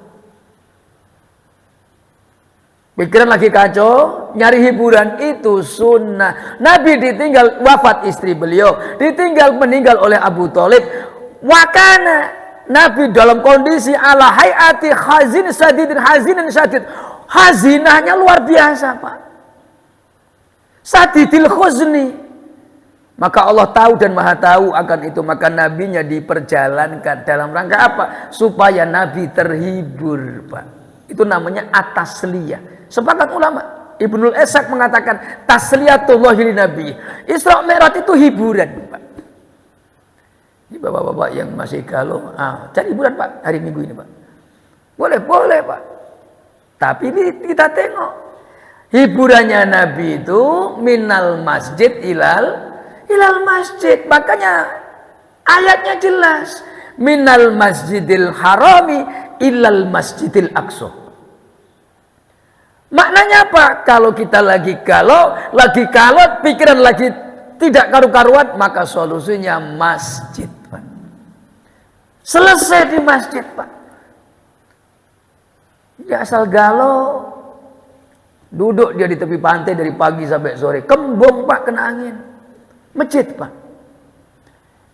Pikiran lagi kacau, nyari hiburan itu sunnah. Nabi ditinggal wafat istri beliau, ditinggal meninggal oleh Abu Thalib. Wakana Nabi dalam kondisi ala hayati hazin syadid. Hazinahnya luar biasa, Pak. Sadidil khuzni. Maka Allah tahu dan maha tahu akan itu. Maka nabinya diperjalankan dalam rangka apa? Supaya Nabi terhibur, Pak. Itu namanya atasliyah. Sepakat ulama. Ibnul Ishaq mengatakan tasliyatullahi linabi. Isra Mi'raj itu hiburan, Pak. Ini bapak-bapak yang masih galau, cari hiburan, Pak, hari Minggu ini, Pak. Boleh, Pak. Tapi kita tengok hiburannya Nabi itu minal masjid ilal masjid. Makanya ayatnya jelas. Minal masjidil harami ilal masjidil aqsa. Maknanya apa? Kalau kita lagi galau, lagi kalot, pikiran lagi tidak karu-karuan, maka solusinya masjid, Pak. Selesai di masjid, Pak. Ya asal galau, duduk dia di tepi pantai dari pagi sampai sore, kembung, Pak, kena angin. Masjid, Pak.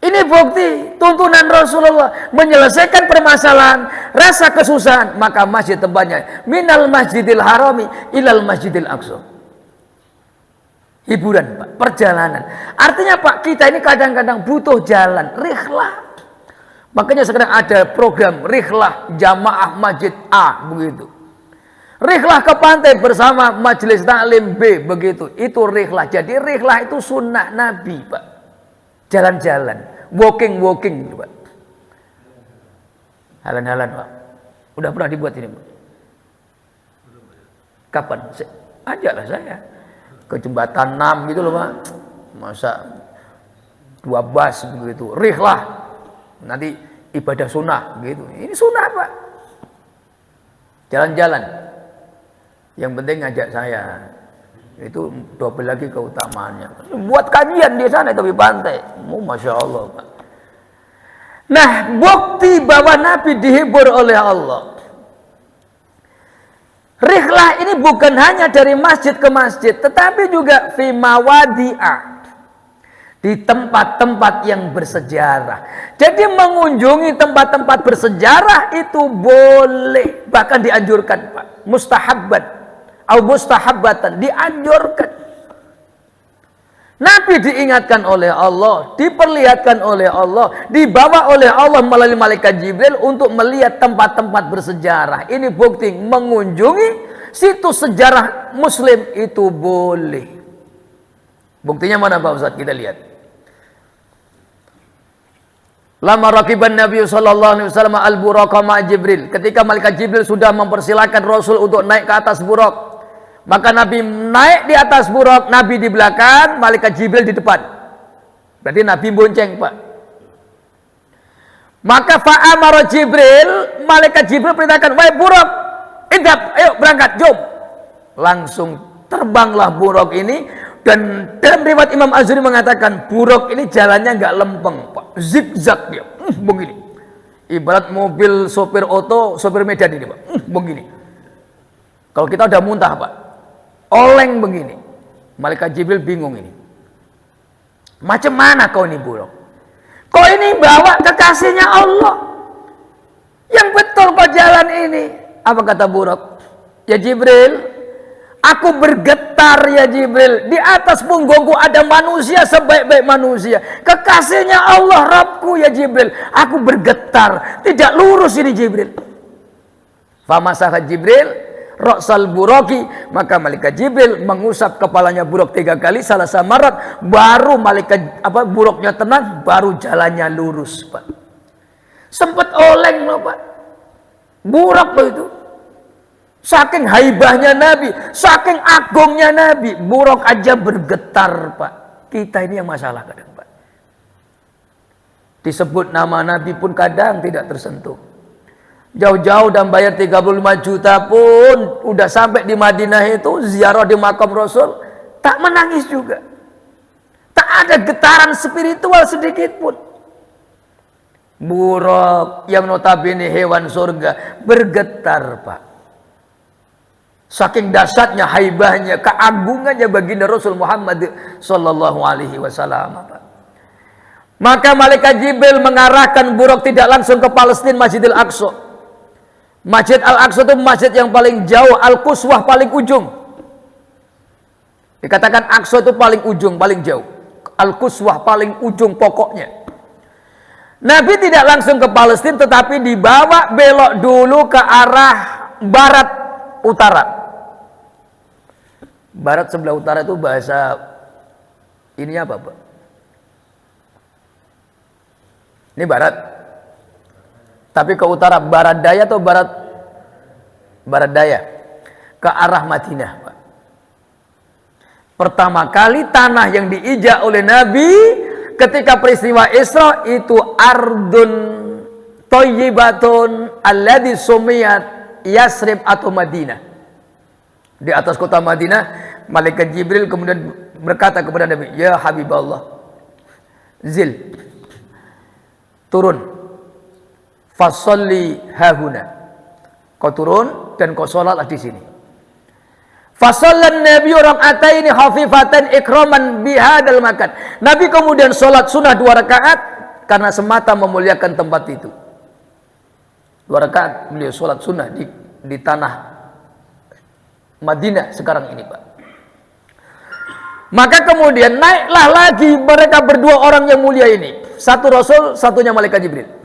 Ini bukti tuntunan Rasulullah menyelesaikan permasalahan rasa kesusahan, maka masjid tempatnya minal masjidil harami ilal masjidil aqsa. Hiburan, Pak, perjalanan. Artinya, Pak, kita ini kadang-kadang butuh jalan, rihlah. Makanya sekarang ada program rihlah jamaah masjid A begitu. Rihlah ke pantai bersama majelis taklim B begitu. Itu rihlah. Jadi rihlah itu sunnah Nabi, Pak. Jalan-jalan. Walking gitu, Pak. Halan-halan, Pak. Udah pernah dibuat ini, Pak? Kapan? Ajaklah saya ke jembatan 6 gitu loh, Pak. Masa 2 bas begitu. Rihlah. Nanti ibadah sunnah gitu. Ini sunnah, Pak. Jalan-jalan. Yang penting ngajak saya. Itu double lagi keutamaannya. Buat kajian di sana tepi pantai. Masya Allah, Pak. Nah, bukti bahwa Nabi dihibur oleh Allah. Rihlah ini bukan hanya dari masjid ke masjid, tetapi juga fi mawadi'ah, di tempat-tempat yang bersejarah. Jadi mengunjungi tempat-tempat bersejarah itu boleh, bahkan dianjurkan, Pak. Mustahabban. Mustahabbatan, dianjurkan. Nabi diingatkan oleh Allah, diperlihatkan oleh Allah, dibawa oleh Allah melalui malaikat Jibril untuk melihat tempat-tempat bersejarah. Ini bukti mengunjungi situs sejarah Muslim itu boleh. Buktinya mana, Pak Ustaz? Kita lihat. Lama rakiban Nabi sallallahu alaihi wasallam al-buraka ma Jibril. Ketika malaikat Jibril sudah mempersilakan Rasul untuk naik ke atas burak, maka Nabi naik di atas burak, Nabi di belakang, malaikat Jibril di depan. Berarti Nabi bonceng, Pak. Maka fa'amara Jibril, malaikat Jibril perintahkan, "Wahai burak, idhab, ayo berangkat, jom." Langsung terbanglah burak ini, dan dalam riwayat Imam Azuri mengatakan burak ini jalannya nggak lempeng, Pak. Zigzag dia, begini. Ibarat mobil sopir oto, sopir Medan ini, Pak. Begini. Kalau kita udah muntah, Pak. Oleng begini. Malaikat Jibril bingung ini. Macam mana kau ini Buruk? Kau ini bawa kekasihnya Allah. Yang betul kau jalan ini. Apa kata Buruk? Ya Jibril, aku bergetar ya Jibril. Di atas punggungku ada manusia sebaik-baik manusia. Kekasihnya Allah Rabbku ya Jibril. Aku bergetar. Tidak lurus ini Jibril. Famasaha Jibril Ra'sal Buraki, maka malaikat Jibril mengusap kepalanya Buruk 3 kali, salah samarat, baru malaikat Buruknya tenang, baru jalannya lurus, Pak. Sempat oleng loh, Pak. Buruk loh itu. Saking haibahnya Nabi, saking agungnya Nabi, Buruk aja bergetar, Pak. Kita ini yang masalah kadang, Pak. Disebut nama Nabi pun kadang tidak tersentuh. Jauh-jauh dan bayar 35 juta pun udah sampai di Madinah itu ziarah di makam Rasul, tak menangis juga. Tak ada getaran spiritual sedikit pun. Buruk yang notabene hewan surga bergetar, Pak. Saking dahsyatnya, haibahnya, keagungannya baginda Rasul Muhammad sallallahu alaihi wasallam, Pak. Maka malaikat Jibril mengarahkan Buruk tidak langsung ke Palestina, Masjidil Aqsa. Masjid Al-Aqsa itu masjid yang paling jauh, Al-Quswah paling ujung. Dikatakan Aqsa itu paling ujung, paling jauh. Al-Quswah paling ujung pokoknya. Nabi tidak langsung ke Palestina, tetapi dibawa belok dulu ke arah barat utara. Barat sebelah utara itu bahasa ini apa, Pak? Ini barat. Tapi ke utara, barat daya atau barat daya? Ke arah Madinah, Pak. Pertama kali tanah yang diijak oleh Nabi ketika peristiwa Isra itu ardun thayyibatun alladhi sumiyat Yasrib atau Madinah. Di atas kota Madinah, malaikat Jibril kemudian berkata kepada Nabi, "Ya Habiballah, zil, turun. Fasolli hahuna, kau turun dan kau sholatlah di sini." Fasollan Nabi raka'ataini khafifatan ikraman bihadal makan. Nabi kemudian sholat sunnah 2 rakaat karena semata memuliakan tempat itu. 2 rakaat beliau sholat sunnah di tanah Madinah sekarang ini, Pak. Maka kemudian naiklah lagi mereka berdua orang yang mulia ini. Satu Rasul, satunya malaikat Jibril.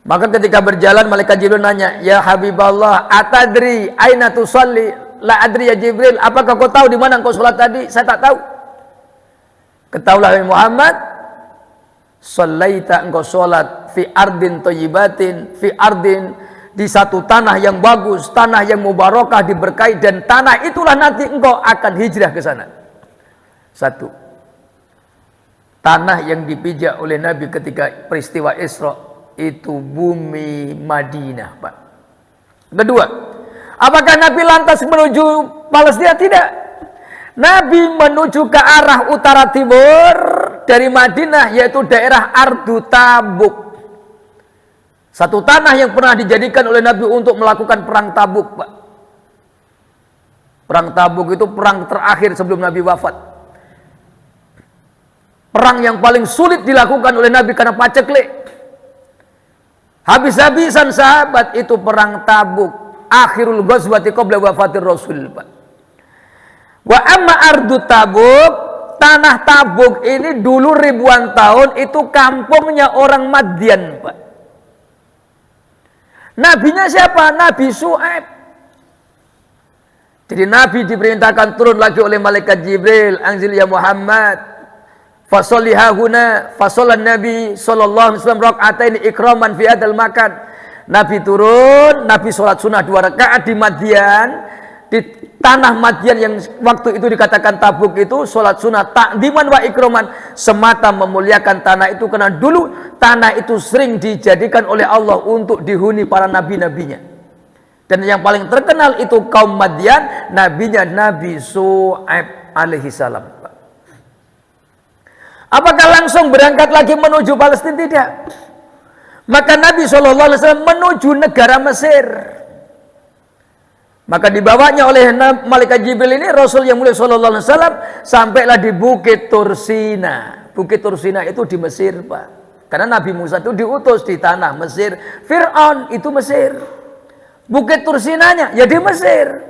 Maka ketika berjalan malaikat Jibril nanya, "Ya Habiballah, atadri aina tusalli?" "La adri ya Jibril." "Apakah kau tahu di mana engkau salat tadi?" "Saya tak tahu." "Ketahuilah Muhammad, sallaita, engkau salat fi ardin thayyibatin, fi ardin, di satu tanah yang bagus, tanah yang mubarakah, diberkahi, dan tanah itulah nanti engkau akan hijrah ke sana." Satu. Tanah yang dipijak oleh Nabi ketika peristiwa Isra itu bumi Madinah, Pak. Kedua, apakah Nabi lantas menuju Palestina? Tidak. Nabi menuju ke arah utara timur dari Madinah, yaitu daerah Ardu Tabuk. Satu tanah yang pernah dijadikan oleh Nabi untuk melakukan perang Tabuk, Pak. Perang Tabuk itu perang terakhir sebelum Nabi wafat. Perang yang paling sulit dilakukan oleh Nabi karena paceklik. Habis-habisan sahabat, itu perang Tabuk. Akhirul ghazwati qabla wafatir Rasul, Pak. Wa amma ardu Tabuk, tanah Tabuk ini dulu ribuan tahun itu kampungnya orang Madian, Pak. Nabinya siapa? Nabi Syuaib. Jadi Nabi diperintahkan turun lagi oleh malaikat Jibril, "Anzil ya Muhammad, fasolli hahuna." Fasolan Nabi sallallahu alaihi wasallam raka'atain ikraman fi hadzal makan. Nabi turun, Nabi sholat sunnah 2 rakaat di Madian, di tanah Madian yang waktu itu dikatakan Tabuk itu, sholat sunnah takdiman wa ikraman, semata memuliakan tanah itu karena dulu tanah itu sering dijadikan oleh Allah untuk dihuni para nabi-nabinya. Dan yang paling terkenal itu kaum Madian, nabinya Nabi Syuaib alaihi salam. Apakah langsung berangkat lagi menuju Palestina? Tidak. Maka Nabi SAW menuju negara Mesir. Maka dibawanya oleh malaikat Jibril ini Rasul yang mulia sallallahu alaihi wasallam sampailah di Bukit Tursina. Bukit Tursina itu di Mesir, Pak. Karena Nabi Musa itu diutus di tanah Mesir. Fir'aun itu Mesir. Bukit Tursinanya ya di Mesir.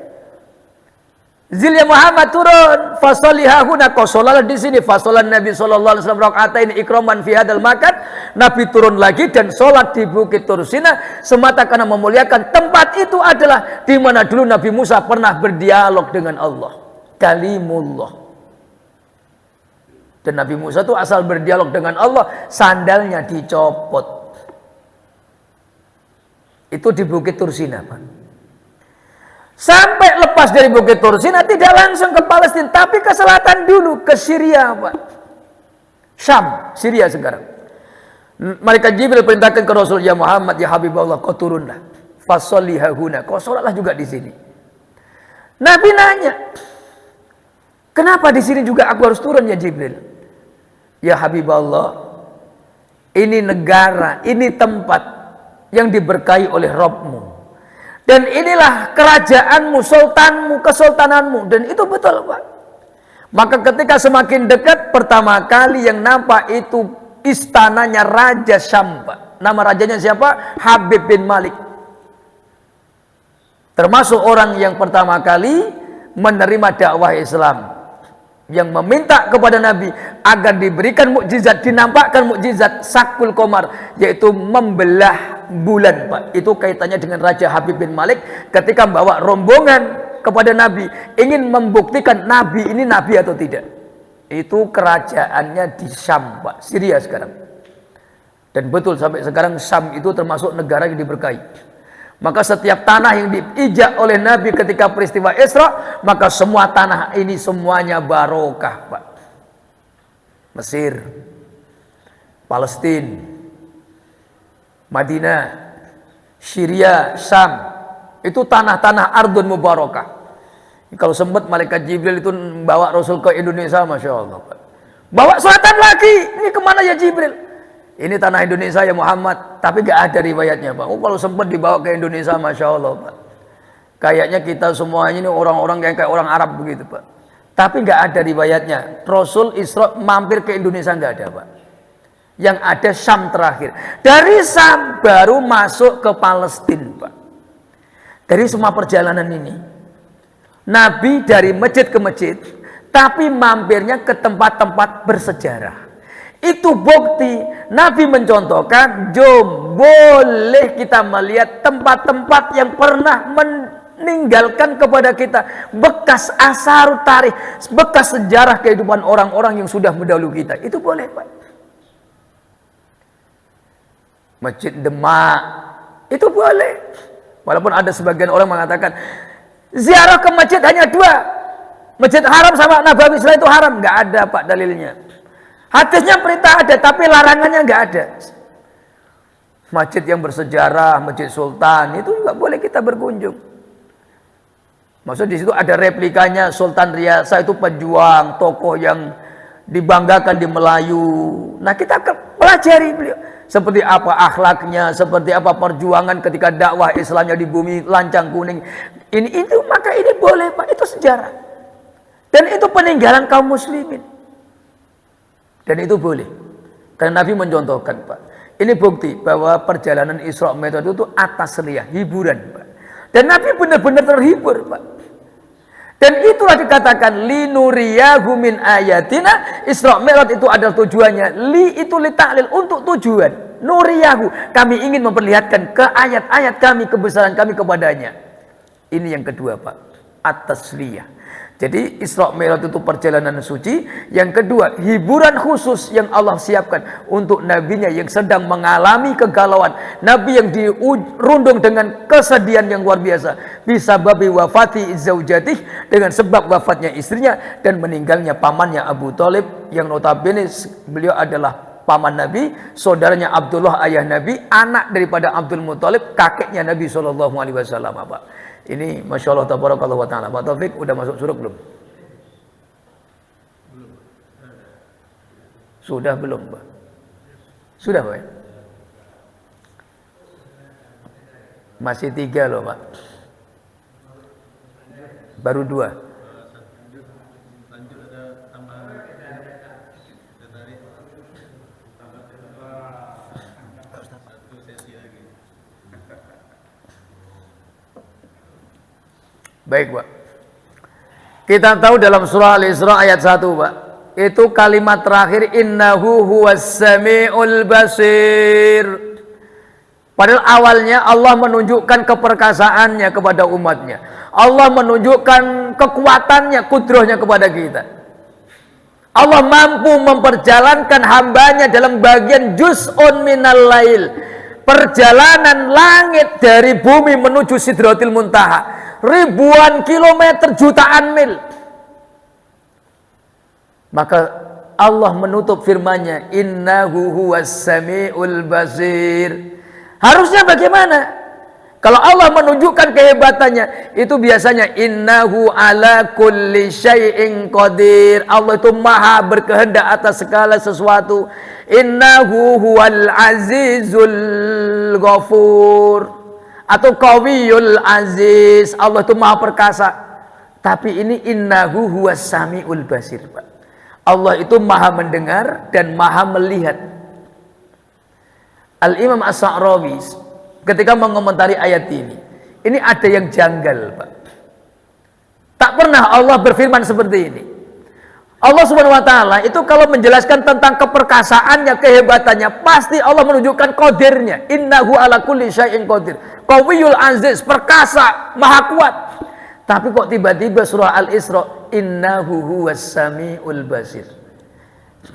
Zilya Muhammad turun, fasolihahuna qosolalah di sini, fasolan Nabi sallallahu alaihi wasallam rakaatain ikraman fi hadzal makan. Nabi turun lagi dan sholat di Bukit Tursina semata karena memuliakan tempat itu adalah di mana dulu Nabi Musa pernah berdialog dengan Allah. Kalimullah. Dan Nabi Musa itu asal berdialog dengan Allah, sandalnya dicopot. Itu di Bukit Tursina, Pak. Sampai lepas dari Bukit Tursina tidak langsung ke Palestina, tapi ke selatan dulu, ke Syria, Pak. Syam, Syria sekarang. Malaikat Jibril perintahkan ke Rasul, ya Muhammad, ya Habibullah, kau turunlah. Fasolihahuna, kau sholatlah juga di sini. Nabi nanya, kenapa di sini juga aku harus turun ya Jibril? Ya Habibullah, ini negara, ini tempat yang diberkahi oleh Rabbmu. Dan inilah kerajaanmu, sultanmu, kesultananmu. Dan itu betul, Pak. Maka ketika semakin dekat, pertama kali yang nampak itu istananya Raja Syam, Pak. Nama rajanya siapa? Habib bin Malik. Termasuk orang yang pertama kali menerima dakwah Islam. Yang meminta kepada Nabi agar diberikan mukjizat, dinampakkan mukjizat Sakul Komar, yaitu membelah bulan, Pak. Itu kaitannya dengan Raja Habib bin Malik ketika membawa rombongan kepada Nabi, ingin membuktikan Nabi ini Nabi atau tidak. Itu kerajaannya di Syam, Pak, Syria sekarang. Dan betul sampai sekarang Syam itu termasuk negara yang diberkahi. Maka setiap tanah yang diijak oleh Nabi ketika peristiwa Isra, maka semua tanah ini semuanya barokah, Pak. Mesir, Palestina, Madinah, Syria, Syam, itu tanah-tanah ardun mubarakah. Kalau sempat malaikat Jibril itu membawa Rasul ke Indonesia, Masya Allah, Pak. Bawa selatan lagi, ini kemana ya Jibril? Ini tanah Indonesia ya Muhammad, tapi gak ada riwayatnya, Pak. Oh, kalau sempat dibawa ke Indonesia, Masya Allah, Pak. Kayaknya kita semuanya ini orang-orang yang kayak orang Arab begitu, Pak. Tapi gak ada riwayatnya. Rasul Isra mampir ke Indonesia gak ada, Pak. Yang ada Syam terakhir. Dari Syam baru masuk ke Palestina, Pak. Dari semua perjalanan ini, Nabi dari masjid ke masjid, tapi mampirnya ke tempat-tempat bersejarah. Itu bukti Nabi mencontohkan, jom boleh kita melihat tempat-tempat yang pernah meninggalkan kepada kita bekas asar tarikh, bekas sejarah kehidupan orang-orang yang sudah mendahulu kita. Itu boleh, Pak. Masjid Demak itu boleh. Walaupun ada sebagian orang mengatakan ziarah ke masjid hanya dua, Masjid Haram sama Nabawi, setelah itu haram. Nggak ada, Pak, dalilnya. Hadisnya perintah ada, tapi larangannya nggak ada. Masjid yang bersejarah, Masjid Sultan, itu juga boleh kita berkunjung. Maksud di situ ada replikanya Sultan Riyasa, itu pejuang, tokoh yang dibanggakan di Melayu. Nah, kita pelajari beliau. Seperti apa akhlaknya, seperti apa perjuangan ketika dakwah Islamnya di bumi lancang kuning. Ini itu, maka ini boleh, Pak, itu sejarah. Dan itu peninggalan kaum muslimin. Dan itu boleh. Karena Nabi mencontohkan, Pak. Ini bukti bahwa perjalanan Isra Mi'raj itu atas riya, hiburan, Pak. Dan Nabi benar-benar terhibur, Pak. Dan itulah dikatakan linuriyahu min ayatina. Isra Mi'raj itu adalah tujuannya. Li itu li ta'lil, untuk tujuan. Nuriyahu, kami ingin memperlihatkan ke ayat-ayat kami, kebesaran kami kepadanya. Ini yang kedua, Pak. At-tasliyah. Jadi Isra Mi'raj itu perjalanan suci. Yang kedua, hiburan khusus yang Allah siapkan untuk nabinya yang sedang mengalami kegalauan. Nabi yang dirundung dengan kesedihan yang luar biasa. Bisa babi wafati zaujatih, dengan sebab wafatnya istrinya dan meninggalnya pamannya Abu Thalib, yang notabene beliau adalah paman Nabi, saudaranya Abdullah ayah Nabi, anak daripada Abdul Muthalib, kakeknya Nabi SAW, Pak. Ini Masya Allah tabarakallah wa ta'ala. Pak Taufik udah masuk surah belum? Sudah belum, Pak? Sudah, Pak? Masih 3 loh, Pak. Baru 2. Lanjut ada tambahan. Satu sesi lagi. Baik, Pak. Kita tahu dalam surah Al-Isra ayat 1, Pak. Itu kalimat terakhir, innahu huwas sami'ul basir. Padahal awalnya Allah menunjukkan keperkasaannya kepada umatnya. Allah menunjukkan kekuatannya, kudrahnya kepada kita. Allah mampu memperjalankan hambanya dalam bagian juz'un minal lail. Perjalanan langit dari bumi menuju Sidratil Muntaha. Ribuan kilometer, jutaan mil. Maka Allah menutup firman-Nya, innahu huwas sami'ul basir. Harusnya bagaimana? Kalau Allah menunjukkan kehebatannya, itu biasanya innahu ala kulli syai'in qadir. Allah itu maha berkehendak atas segala sesuatu. Innahu huwal azizul ghafur. Atau qawiyul aziz. Allah itu maha perkasa. Tapi ini innahu huwas sami'ul basir, Pak. Allah itu maha mendengar dan maha melihat. Al-Imam As-Sa'rawi ketika mengomentari ayat ini ada yang janggal, Pak. Tak pernah Allah berfirman seperti ini. Allah Subhanahu wa taala itu kalau menjelaskan tentang keperkasaannya, kehebatannya, pasti Allah menunjukkan qadirnya. Innahu ala kulli syai'in qadir. Qawiyul aziz, perkasa, maha kuat. Tapi kok tiba-tiba surah Al-Isra, innahu huwas sami'ul basir.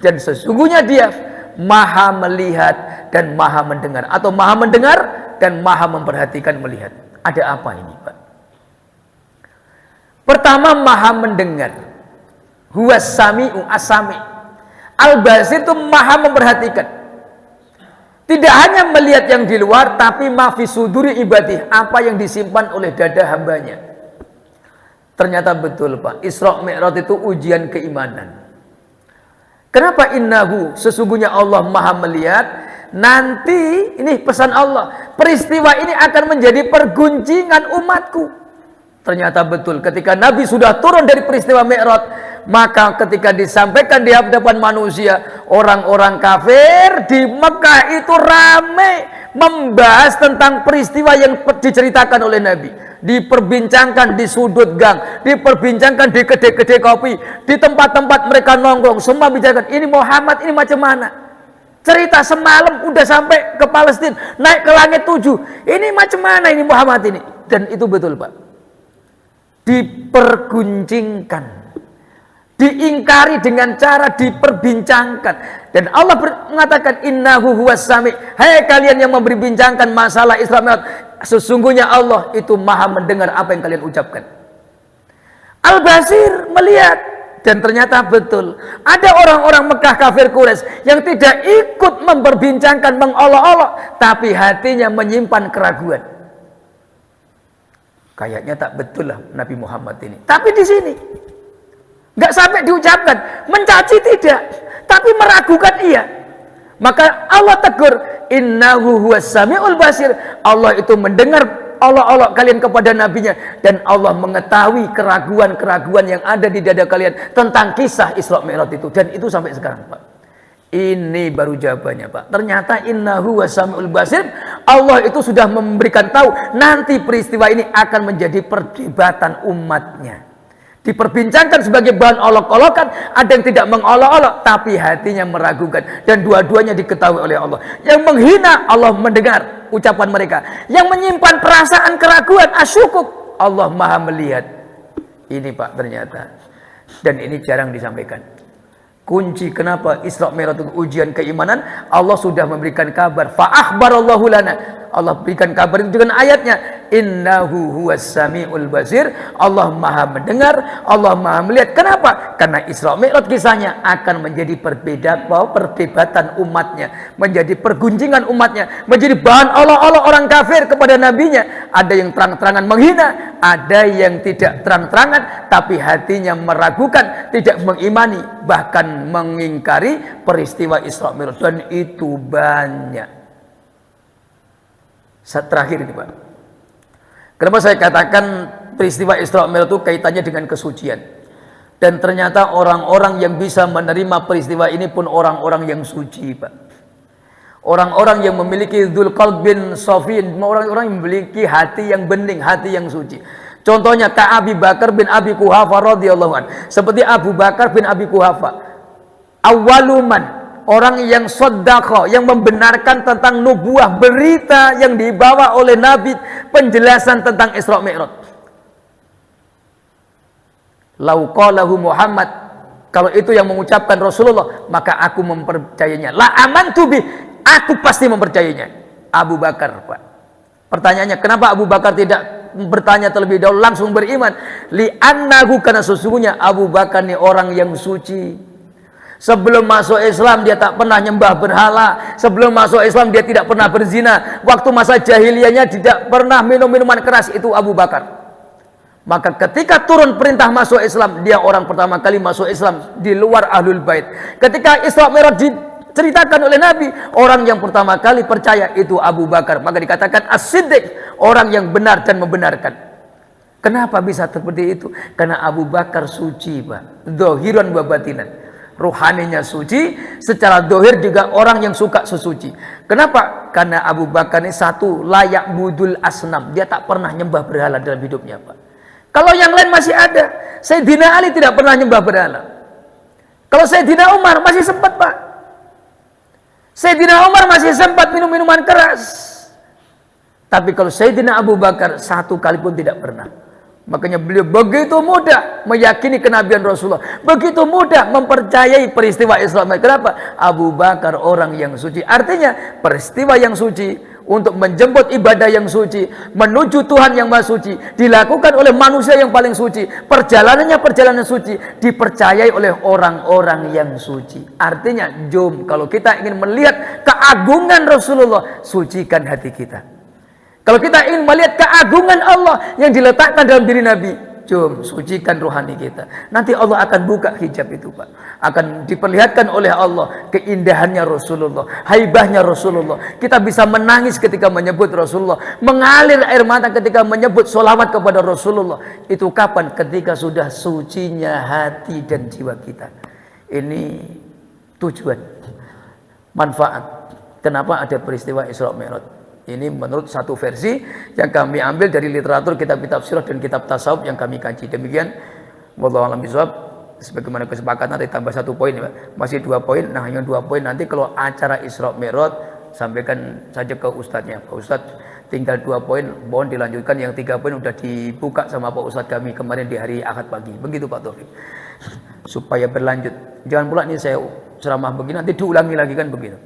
Dan sesungguhnya dia maha melihat dan maha mendengar, atau maha mendengar dan maha memperhatikan melihat. Ada apa ini, Pak? Pertama, maha mendengar. Huwas sami'u as-sami'. Al-basir itu maha memperhatikan. Tidak hanya melihat yang di luar, tapi ma fi suduri ibadih, apa yang disimpan oleh dada hambanya. Ternyata betul, Pak. Isra Mi'raj itu ujian keimanan. Kenapa innahu? Sesungguhnya Allah maha melihat. Nanti, ini pesan Allah, peristiwa ini akan menjadi perguncingan umatku. Ternyata betul, ketika Nabi sudah turun dari peristiwa Mi'raj, maka ketika disampaikan di hadapan manusia, orang-orang kafir di Mekah itu ramai membahas tentang peristiwa yang diceritakan oleh Nabi. Diperbincangkan di sudut gang, diperbincangkan di kedai-kedai kopi, di tempat-tempat mereka nongkrong, semua bicarakan, ini Muhammad ini macam mana? Cerita semalam udah sampai ke Palestina, naik ke langit 7. Ini macam mana ini Muhammad ini? Dan itu betul, Pak. Diperguncingkan, diingkari dengan cara diperbincangkan. Dan Allah mengatakan innahu huwas sami'. Hai kalian yang memperbincangkan masalah Isra Mi'raj, sesungguhnya Allah itu maha mendengar apa yang kalian ucapkan. Al-Basir melihat. Dan ternyata betul, ada orang-orang Mekah kafir Quraisy yang tidak ikut memperbincangkan, mengolok-olok, tapi hatinya menyimpan keraguan. Kayaknya tak betul lah Nabi Muhammad ini. Tapi di sini nggak sampai diucapkan, mencaci tidak, tapi meragukan iya. Maka Allah tegur, innahu huwas sami'ul basir. Allah itu mendengar olok-olok kalian kepada nabinya, dan Allah mengetahui keraguan-keraguan yang ada di dada kalian tentang kisah Isra Mi'raj itu. Dan itu sampai sekarang, Pak. Ini baru jawabannya, Pak. Ternyata innahu wasami'ul basir. Allah itu sudah memberikan tahu nanti peristiwa ini akan menjadi perdebatan umatnya. Diperbincangkan sebagai bahan olok-olokan. Ada yang tidak mengolok-olok, tapi hatinya meragukan. Dan dua-duanya diketahui oleh Allah. Yang menghina, Allah mendengar ucapan mereka. Yang menyimpan perasaan keraguan, asyukuk, Allah maha melihat. Ini, Pak, ternyata. Dan ini jarang disampaikan. Kunci kenapa Isra Mi'raj itu ujian keimanan, Allah sudah memberikan kabar. Fa'akhbarallahu lana. Allah berikan kabar itu dengan ayatnya, innahu huwas sami'ul basir. Allah maha mendengar, Allah maha melihat. Kenapa? Karena Isra Mi'raj kisahnya akan menjadi perdebatan umatnya, menjadi perguncingan umatnya, menjadi bahan olok-olok orang kafir kepada nabinya. Ada yang terang-terangan menghina, ada yang tidak terang-terangan tapi hatinya meragukan, tidak mengimani, bahkan mengingkari peristiwa Isra Mi'raj. Dan itu banyak. Terakhir ini, Pak. Kenapa saya katakan peristiwa Isra Mi'raj itu kaitannya dengan kesucian. Dan ternyata orang-orang yang bisa menerima peristiwa ini pun orang-orang yang suci, Pak. Orang-orang yang memiliki dzul qalbin shafin, orang-orang yang memiliki hati yang bening, hati yang suci. Contohnya Abi Bakar bin Abi Quhafa radhiyallahu anhu. Seperti Abu Bakar bin Abi Quhafa. Awaluman, orang yang shaddaqa, yang membenarkan tentang nubuah, berita yang dibawa oleh Nabi, penjelasan tentang Isra Mi'raj. Lau qalahu Muhammad, kalau itu yang mengucapkan Rasulullah, maka aku mempercayainya. La amantu bi, aku pasti mempercayainya. Abu Bakar, Pak. Pertanyaannya, kenapa Abu Bakar tidak bertanya terlebih dahulu, langsung beriman? Li annahu, karena sesungguhnya Abu Bakar ini orang yang suci. Sebelum masuk Islam dia tak pernah nyembah berhala. Sebelum masuk Islam dia tidak pernah berzina. Waktu masa jahiliyahnya tidak pernah minum minuman keras. Itu Abu Bakar. Maka ketika turun perintah masuk Islam, dia orang pertama kali masuk Islam di luar Ahlul Bait. Ketika Isra Mi'raj diceritakan oleh Nabi, orang yang pertama kali percaya itu Abu Bakar. Maka dikatakan as-siddiq, orang yang benar dan membenarkan. Kenapa bisa seperti itu? Karena Abu Bakar suci, Pak. Zahiran wa batinan. Ruhaninya suci, secara dohir juga orang yang suka sesuci. Kenapa? Karena Abu Bakar ini satu, layak budul asnam. Dia tak pernah nyembah berhala dalam hidupnya, Pak. Kalau yang lain masih ada. Sayyidina Ali tidak pernah nyembah berhala. Kalau Sayyidina Umar masih sempat, Pak. Sayyidina Umar masih sempat minum minuman keras. Tapi kalau Sayyidina Abu Bakar satu kali pun tidak pernah. Makanya beliau begitu mudah meyakini kenabian Rasulullah, begitu mudah mempercayai peristiwa Isra Mi'raj. Kenapa? Abu Bakar orang yang suci. Artinya peristiwa yang suci, untuk menjemput ibadah yang suci, menuju Tuhan yang Maha Suci, dilakukan oleh manusia yang paling suci. Perjalanannya perjalanan suci, dipercayai oleh orang-orang yang suci. Artinya, jom, kalau kita ingin melihat keagungan Rasulullah, sucikan hati kita. Kalau kita ingin melihat keagungan Allah yang diletakkan dalam diri Nabi, jom, sucikan rohani kita. Nanti Allah akan buka hijab itu, Pak. Akan diperlihatkan oleh Allah keindahannya Rasulullah, haibahnya Rasulullah. Kita bisa menangis ketika menyebut Rasulullah, mengalir air mata ketika menyebut sholawat kepada Rasulullah. Itu kapan? Ketika sudah sucinya hati dan jiwa kita. Ini tujuan, manfaat. Kenapa ada peristiwa Isra Mi'raj? Ini menurut satu versi yang kami ambil dari literatur kitab-kitab sirah dan kitab tasawuf yang kami kaji. Demikian, wallahu a'lam bishawab. Sebagaimana kesepakatan nanti tambah satu poin, ya, masih 2 poin. Nah, yang 2 poin nanti kalau acara Isra Mi'raj sampaikan saja ke ustadznya. Pak Ustadz, tinggal 2 poin, mohon dilanjutkan. Yang 3 poin sudah dibuka sama Pak Ustadz kami kemarin di hari Ahad pagi. Begitu Pak Taufik. Supaya berlanjut. Jangan pula ini saya ceramah begini nanti diulangi lagi, kan begitu.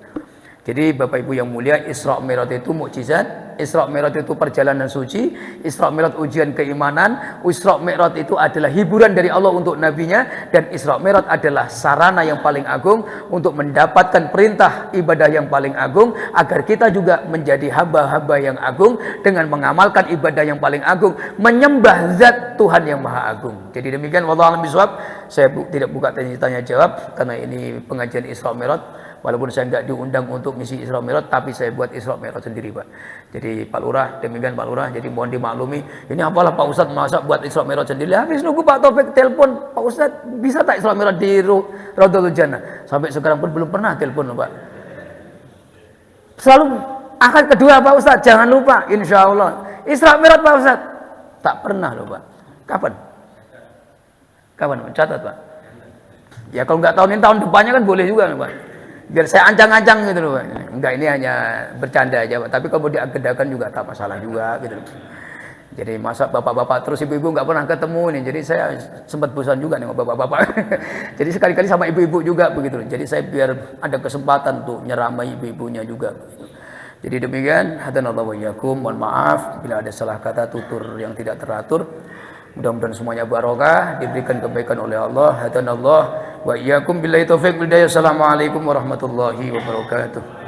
Jadi Bapak Ibu yang mulia, Isra Mi'raj itu mukjizat, Isra Mi'raj itu perjalanan suci, Isra Mi'raj ujian keimanan, Isra Mi'raj itu adalah hiburan dari Allah untuk nabinya, dan Isra Mi'raj adalah sarana yang paling agung untuk mendapatkan perintah ibadah yang paling agung, agar kita juga menjadi hamba-hamba yang agung dengan mengamalkan ibadah yang paling agung, menyembah zat Tuhan yang Maha Agung. Jadi demikian, wallahu a'lam bishawab. Saya tidak buka tanya jawab karena ini pengajian Isra Mi'raj. Walaupun saya nggak diundang untuk misi Isra Mi'raj, tapi saya buat Isra Mi'raj sendiri, Pak. Jadi Pak Lurah, demikian Pak Lurah. Jadi mohon dimaklumi. Ini apalah Pak Ustadz masa buat Isra Mi'raj sendiri. Habis nunggu Pak Taufik telepon, Pak Ustadz bisa tak Isra Mi'raj di Raudhatul Jannah? Sampai sekarang pun belum pernah telepon, Pak. Selalu akad kedua Pak Ustadz, jangan lupa, insya Allah. Isra Mi'raj Pak Ustadz, tak pernah loh, Pak. Kapan? Kapan? Catat, Pak. Ya kalau nggak tahun ini, tahun depannya kan boleh juga, Pak. Biar saya ancang-ancang gitu loh, Pak. Enggak, ini hanya bercanda aja, Pak. Tapi kalau diagendakan juga tak masalah juga gitu loh. Jadi masa bapak-bapak terus ibu-ibu nggak pernah ketemu nih. Jadi saya sempat bosan juga nih sama bapak-bapak. Jadi sekali-kali sama ibu-ibu juga begitu loh. Jadi saya biar ada kesempatan tuh nyeramai ibu-ibunya juga begitu. Jadi demikian, hadanallahu wa iyyakum. Mohon maaf bila ada salah kata, tutur yang tidak teratur. Mudah-mudahan semuanya barokah, diberikan kebaikan oleh Allah. Hadanallahu wa iyyakum billahi taufiq wal hidayah. Assalamualaikum warahmatullahi wabarakatuh.